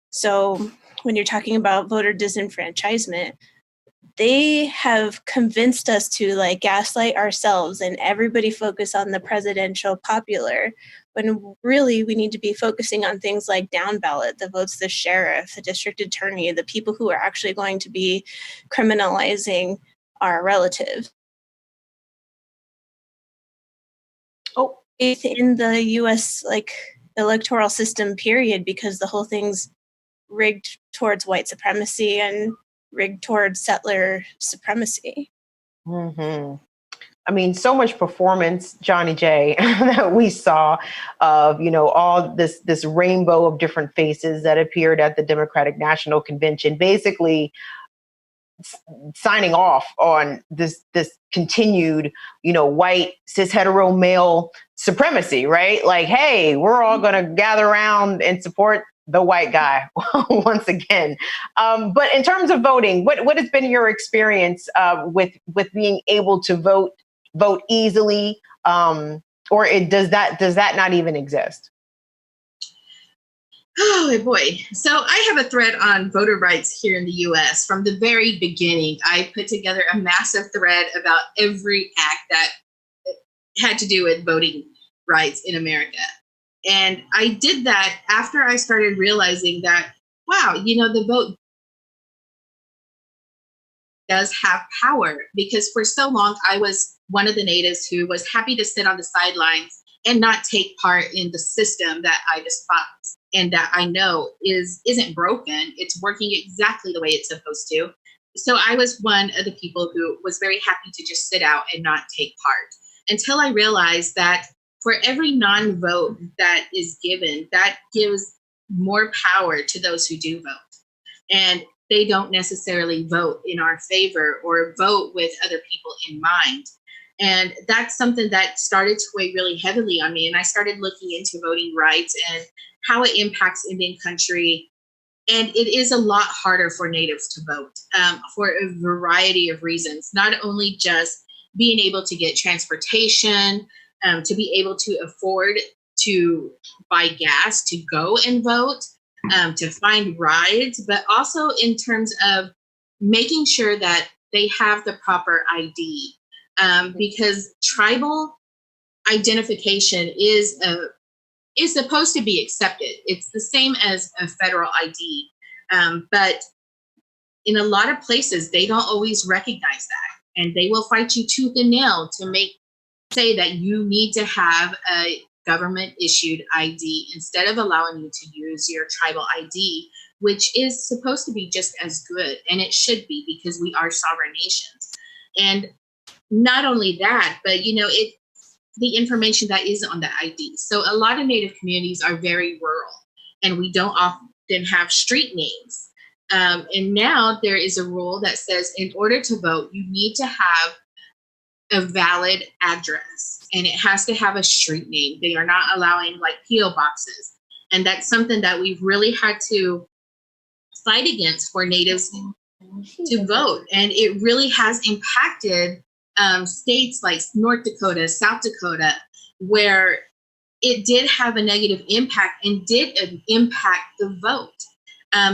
So when you're talking about voter disenfranchisement, they have convinced us to gaslight ourselves and everybody focus on the presidential popular, when really we need to be focusing on things like down ballot, the votes, the sheriff, the district attorney, the people who are actually going to be criminalizing our relative. In the U.S. electoral system, period, because the whole thing's rigged towards white supremacy and rigged towards settler supremacy. Mm-hmm. I mean, so much performance, Johnny J, that we saw of, all this rainbow of different faces that appeared at the Democratic National Convention, basically signing off on this continued, white cis hetero male supremacy, right? Like, hey, we're all going to gather around and support the white guy once again. But in terms of voting, what has been your experience with being able to vote easily, or does that not even exist? Oh boy. So I have a thread on voter rights here in the US. From the very beginning, I put together a massive thread about every act that had to do with voting rights in America. And I did that after I started realizing that, wow, the vote does have power, because for so long I was one of the natives who was happy to sit on the sidelines and not take part in the system that I despise and that I know isn't broken. It's working exactly the way it's supposed to. So I was one of the people who was very happy to just sit out and not take part, until I realized that for every non-vote that is given, that gives more power to those who do vote. And they don't necessarily vote in our favor or vote with other people in mind. And that's something that started to weigh really heavily on me. And I started looking into voting rights and how it impacts Indian country. And it is a lot harder for Natives to vote for a variety of reasons, not only just being able to get transportation, to be able to afford to buy gas to go and vote, to find rides, but also in terms of making sure that they have the proper ID. Because tribal identification is supposed to be accepted. It's the same as a federal ID, but in a lot of places they don't always recognize that, and they will fight you tooth and nail to say that you need to have a government issued ID instead of allowing you to use your tribal ID, which is supposed to be just as good, and it should be because we are sovereign nations. And not only that, but the information that is on the ID. So a lot of Native communities are very rural, and we don't often have street names. And now there is a rule that says in order to vote, you need to have a valid address, and it has to have a street name. They are not allowing like P.O. boxes. And that's something that we've really had to fight against for Natives to vote. And it really has impacted states like North Dakota, South Dakota, where it did have a negative impact and did impact the vote,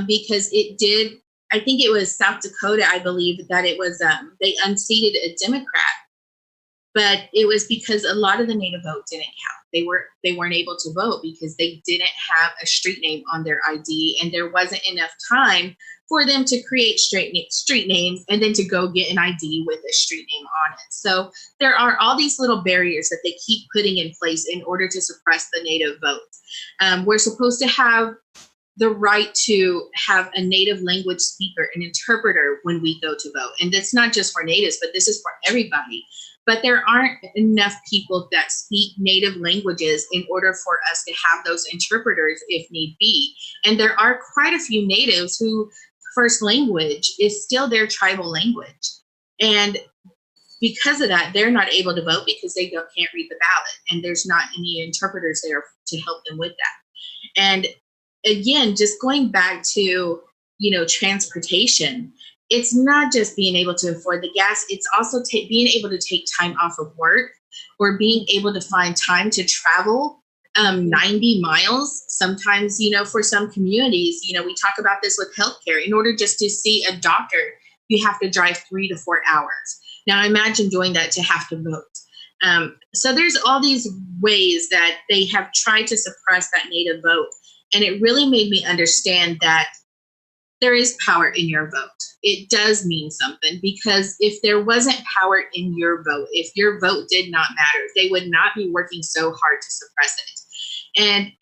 because it did. I think it was South Dakota, I believe, that it was they unseated a Democrat, but it was because a lot of the Native vote didn't count. They weren't able to vote because they didn't have a street name on their ID, and there wasn't enough time for them to create street names and then to go get an ID with a street name on it. So there are all these little barriers that they keep putting in place in order to suppress the Native vote. We're supposed to have the right to have a Native language speaker, an interpreter, when we go to vote. And that's not just for Natives, but this is for everybody. But there aren't enough people that speak Native languages in order for us to have those interpreters if need be. And there are quite a few Natives who first language is still their tribal language. And because of that, they're not able to vote because they can't read the ballot, and there's not any interpreters there to help them with that. And again, just going back to, transportation, it's not just being able to afford the gas, it's also being able to take time off of work, or being able to find time to travel 90 miles. Sometimes, for some communities, we talk about this with healthcare. In order just to see a doctor, you have to drive 3 to 4 hours. Now imagine doing that to have to vote. So there's all these ways that they have tried to suppress that Native vote. And it really made me understand that there is power in your vote. It does mean something, because if there wasn't power in your vote, if your vote did not matter, they would not be working so hard to suppress it. And,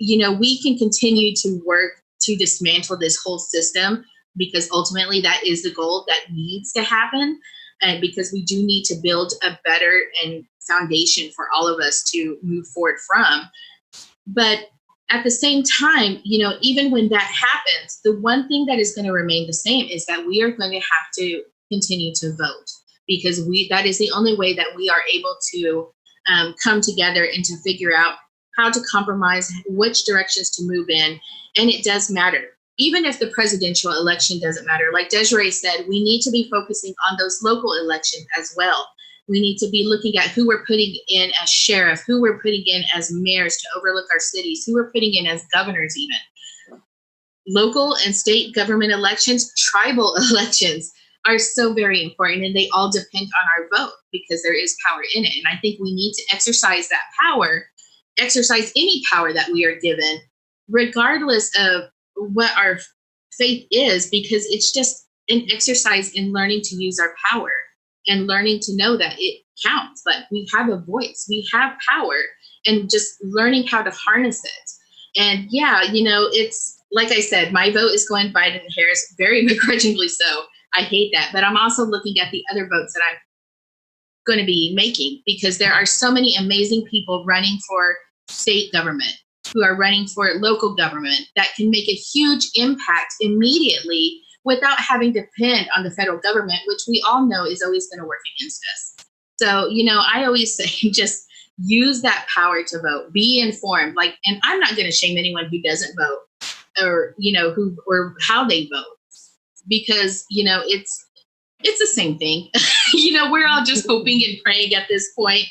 we can continue to work to dismantle this whole system, because ultimately that is the goal that needs to happen. And because we do need to build a better foundation for all of us to move forward from. But at the same time, even when that happens, the one thing that is going to remain the same is that we are going to have to continue to vote, because that is the only way that we are able to come together and to figure out how to compromise, which directions to move in. And it does matter. Even if the presidential election doesn't matter, like Desiree said, we need to be focusing on those local elections as well. We need to be looking at who we're putting in as sheriff, who we're putting in as mayors to overlook our cities, who we're putting in as governors even. Local and state government elections, tribal elections are so very important, and they all depend on our vote because there is power in it. And I think we need to exercise that power, exercise any power that we are given, regardless of what our faith is, because it's just an exercise in learning to use our power and learning to know that it counts, that we have a voice, we have power, and just learning how to harness it. And yeah, it's like I said, my vote is going Biden-Harris, very begrudgingly so. I hate that. But I'm also looking at the other votes that I'm going to be making, because there are so many amazing people running for state government, who are running for local government, that can make a huge impact immediately without having to depend on the federal government, which we all know is always going to work against us. So, I always say just use that power to vote, be informed. Like, and I'm not going to shame anyone who doesn't vote or, who or how they vote, because, it's the same thing. We're all just hoping and praying at this point.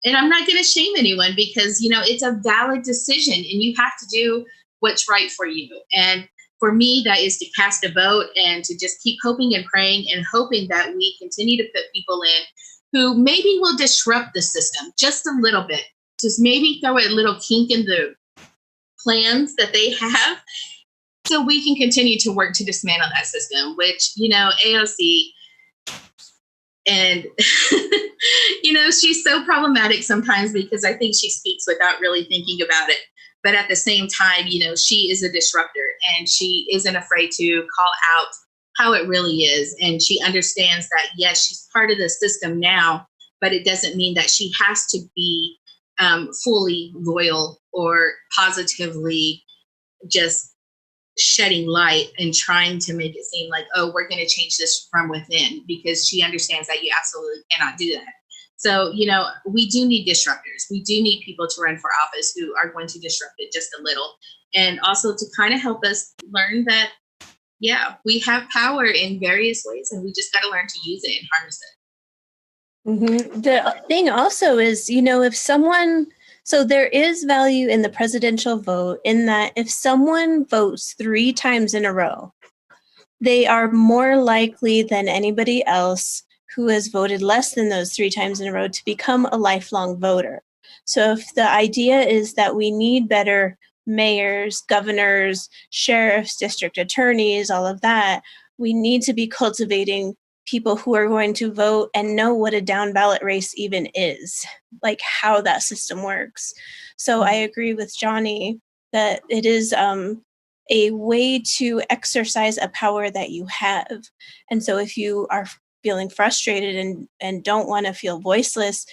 And I'm not going to shame anyone because, it's a valid decision and you have to do what's right for you. And for me, that is to cast a vote and to just keep hoping and praying and hoping that we continue to put people in who maybe will disrupt the system just a little bit. Just maybe throw a little kink in the plans that they have so we can continue to work to dismantle that system, which, AOC, and, she's so problematic sometimes because I think she speaks without really thinking about it. But at the same time, she is a disruptor and she isn't afraid to call out how it really is. And she understands that, yes, she's part of the system now, but it doesn't mean that she has to be fully loyal or positively just shedding light and trying to make it seem like, oh, we're going to change this from within, because she understands that you absolutely cannot do that. So, we do need disruptors. We do need people to run for office who are going to disrupt it just a little. And also to kind of help us learn that, yeah, we have power in various ways and we just got to learn to use it and harness it. Mm-hmm. The thing also is, if someone, so there is value in the presidential vote in that if someone votes 3 times in a row, they are more likely than anybody else who has voted less than those 3 times in a row to become a lifelong voter. So if the idea is that we need better mayors, governors, sheriffs, district attorneys, all of that, we need to be cultivating people who are going to vote and know what a down ballot race even is, like how that system works. So I agree with Johnny that it is a way to exercise a power that you have. And so if you are feeling frustrated and don't want to feel voiceless,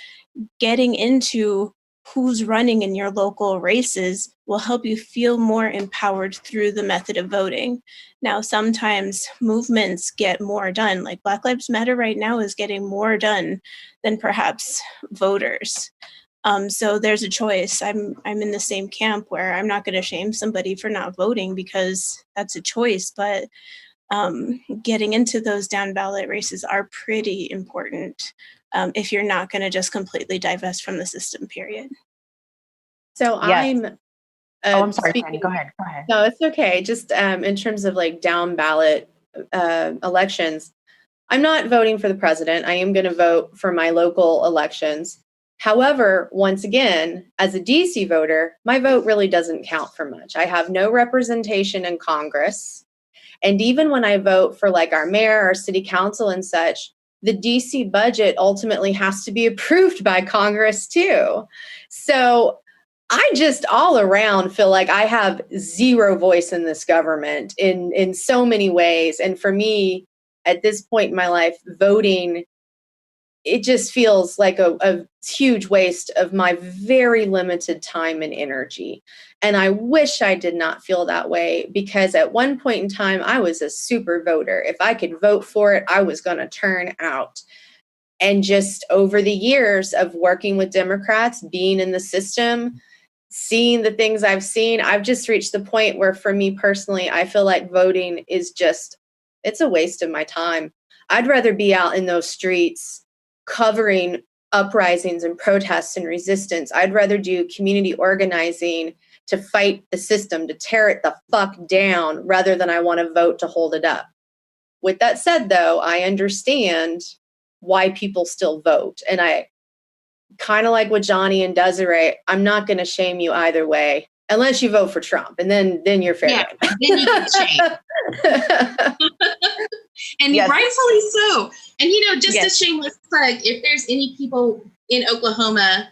getting into who's running in your local races will help you feel more empowered through the method of voting. Now, sometimes movements get more done, like Black Lives Matter right now is getting more done than perhaps voters. So there's a choice. I'm in the same camp where I'm not going to shame somebody for not voting because that's a choice, but getting into those down ballot races are pretty important if you're not going to just completely divest from the system, period. So Yes. I'm sorry, speaking, Fanny, go ahead. No, it's okay. Just in terms of like down ballot elections, I'm not voting for the president. I am going to vote for my local elections. However, once again, as a DC voter, my vote really doesn't count for much. I have no representation in Congress. And even when I vote for like our mayor, our city council and such, the DC budget ultimately has to be approved by Congress too. So I just all around feel like I have zero voice in this government in so many ways. And for me, at this point in my life, voting, it just feels like a huge waste of my very limited time and energy. And I wish I did not feel that way, because at one point in time, I was a super voter. If I could vote for it, I was going to turn out. And just over the years of working with Democrats, being in the system, seeing the things I've seen, I've just reached the point where for me personally, I feel like voting is just, it's a waste of my time. I'd rather be out in those streets covering uprisings and protests and resistance. I'd rather do community organizing to fight the system, to tear it the fuck down, rather than I want to vote to hold it up. With that said, though, I understand why people still vote. And I kind of like with Johnny and Desiree, I'm not going to shame you either way, unless you vote for Trump, and then you're fair. Yeah, then you can shame. And yes, rightfully so. And, just a shameless plug, if there's any people in Oklahoma,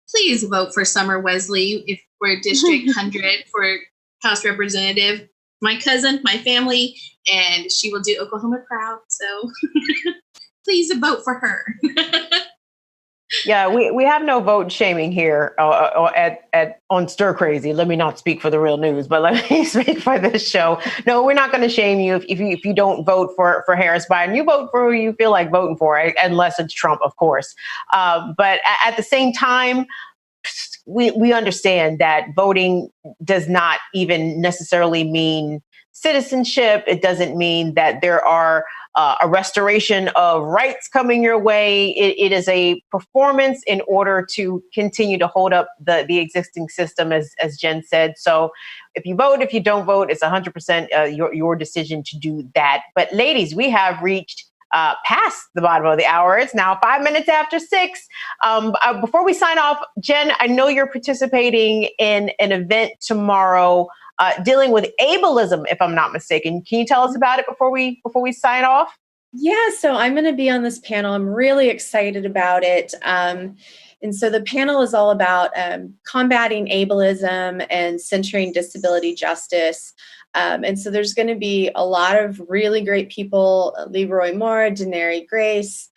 please vote for Summer Wesley if we're District 100 for House Representative. My cousin, my family, and she will do Oklahoma proud. So please vote for her. Yeah, we have no vote shaming here on Stir Crazy. Let me not speak for the real news, but let me speak for this show. No, we're not going to shame you if you don't vote for Harris Biden. You vote for who you feel like voting for, unless it's Trump, of course. But at the same time, we understand that voting does not even necessarily mean citizenship. It doesn't mean that there are a restoration of rights coming your way. It is a performance in order to continue to hold up the existing system, as Jen said. So if you vote, if you don't vote, it's 100% your decision to do that. But ladies, we have reached past the bottom of the hour. It's now 5 minutes after 6. Before we sign off, Jen, I know you're participating in an event tomorrow dealing with ableism, if I'm not mistaken. Can you tell us about it before we sign off? Yeah, so I'm going to be on this panel. I'm really excited about it. And so the panel is all about combating ableism and centering disability justice. And so there's going to be a lot of really great people, Leroy Moore, Denary Grace,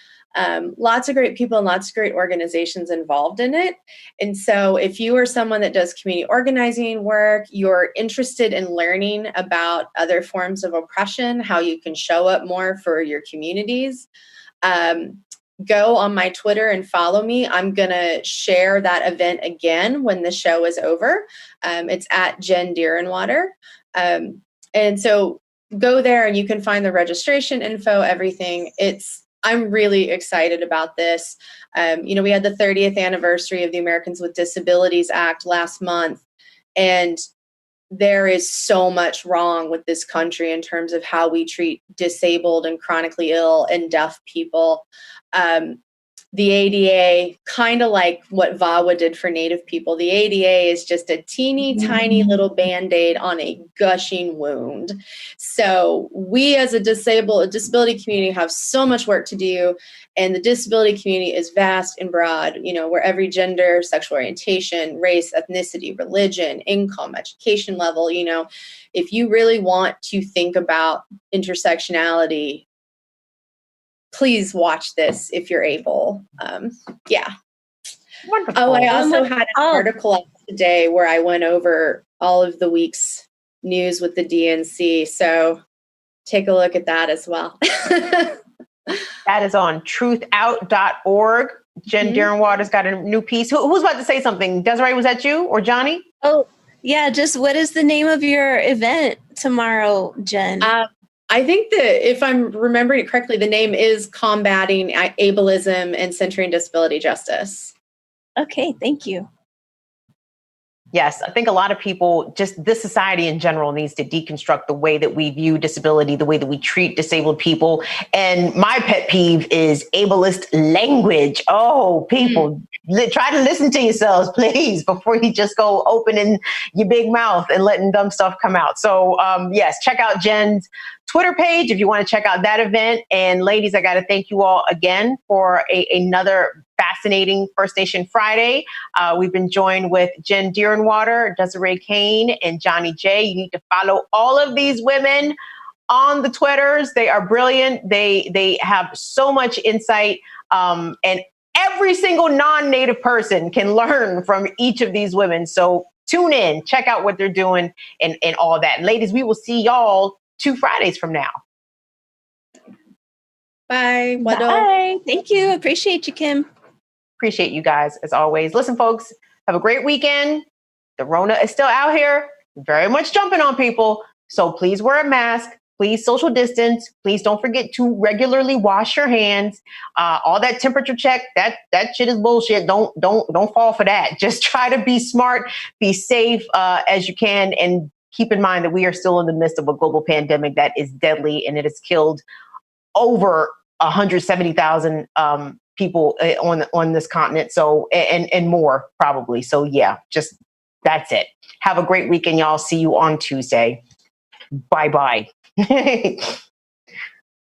lots of great people and lots of great organizations involved in it. And so if you are someone that does community organizing work, you're interested in learning about other forms of oppression, how you can show up more for your communities, go on my Twitter and follow me. I'm going to share that event again when the show is over. It's at Jen Deerenwater. And so go there and you can find the registration info, everything. I'm really excited about this. We had the 30th anniversary of the Americans with Disabilities Act last month, and there is so much wrong with this country in terms of how we treat disabled and chronically ill and deaf people. The ADA, kind of like what VAWA did for Native people, the ADA is just a teeny tiny little Band-Aid on a gushing wound. So we as a disability community have so much work to do, and the disability community is vast and broad, where every gender, sexual orientation, race, ethnicity, religion, income, education level, if you really want to think about intersectionality, please watch this if you're able. Yeah. Wonderful. Oh, I also had an article up today where I went over all of the week's news with the DNC. So take a look at that as well. That is on truthout.org. Jen Deerenwater's got a new piece. Who's about to say something? Desiree, was that you or Johnny? Oh, yeah. Just what is the name of your event tomorrow, Jen? I think that if I'm remembering it correctly, the name is Combating Ableism and Centering Disability Justice. Okay, thank you. Yes, I think a lot of people, just this society in general, needs to deconstruct the way that we view disability, the way that we treat disabled people. And my pet peeve is ableist language. Oh, people, try to listen to yourselves, please, before you just go opening your big mouth and letting dumb stuff come out. So yes, check out Jen's Twitter page if you want to check out that event. And ladies, I got to thank you all again for another fascinating First Nation Friday. We've been joined with Jen Deerenwater, Desiree Kane, and Johnny J. You need to follow all of these women on the Twitters. They are brilliant. They have so much insight, and every single non-Native person can learn from each of these women. So tune in, check out what they're doing and all that. And ladies, we will see y'all 2 Fridays from now. Bye. Bye. Thank you. Appreciate you, Kim. Appreciate you guys as always. Listen, folks, have a great weekend. The Rona is still out here, very much jumping on people. So please wear a mask. Please social distance. Please don't forget to regularly wash your hands. All that temperature check, that shit is bullshit. Don't fall for that. Just try to be smart, be safe as you can, and keep in mind that we are still in the midst of a global pandemic that is deadly, and it has killed over 170,000 people on this continent. So, and more probably. So yeah, just that's it. Have a great weekend, y'all. See you on Tuesday. Bye-bye.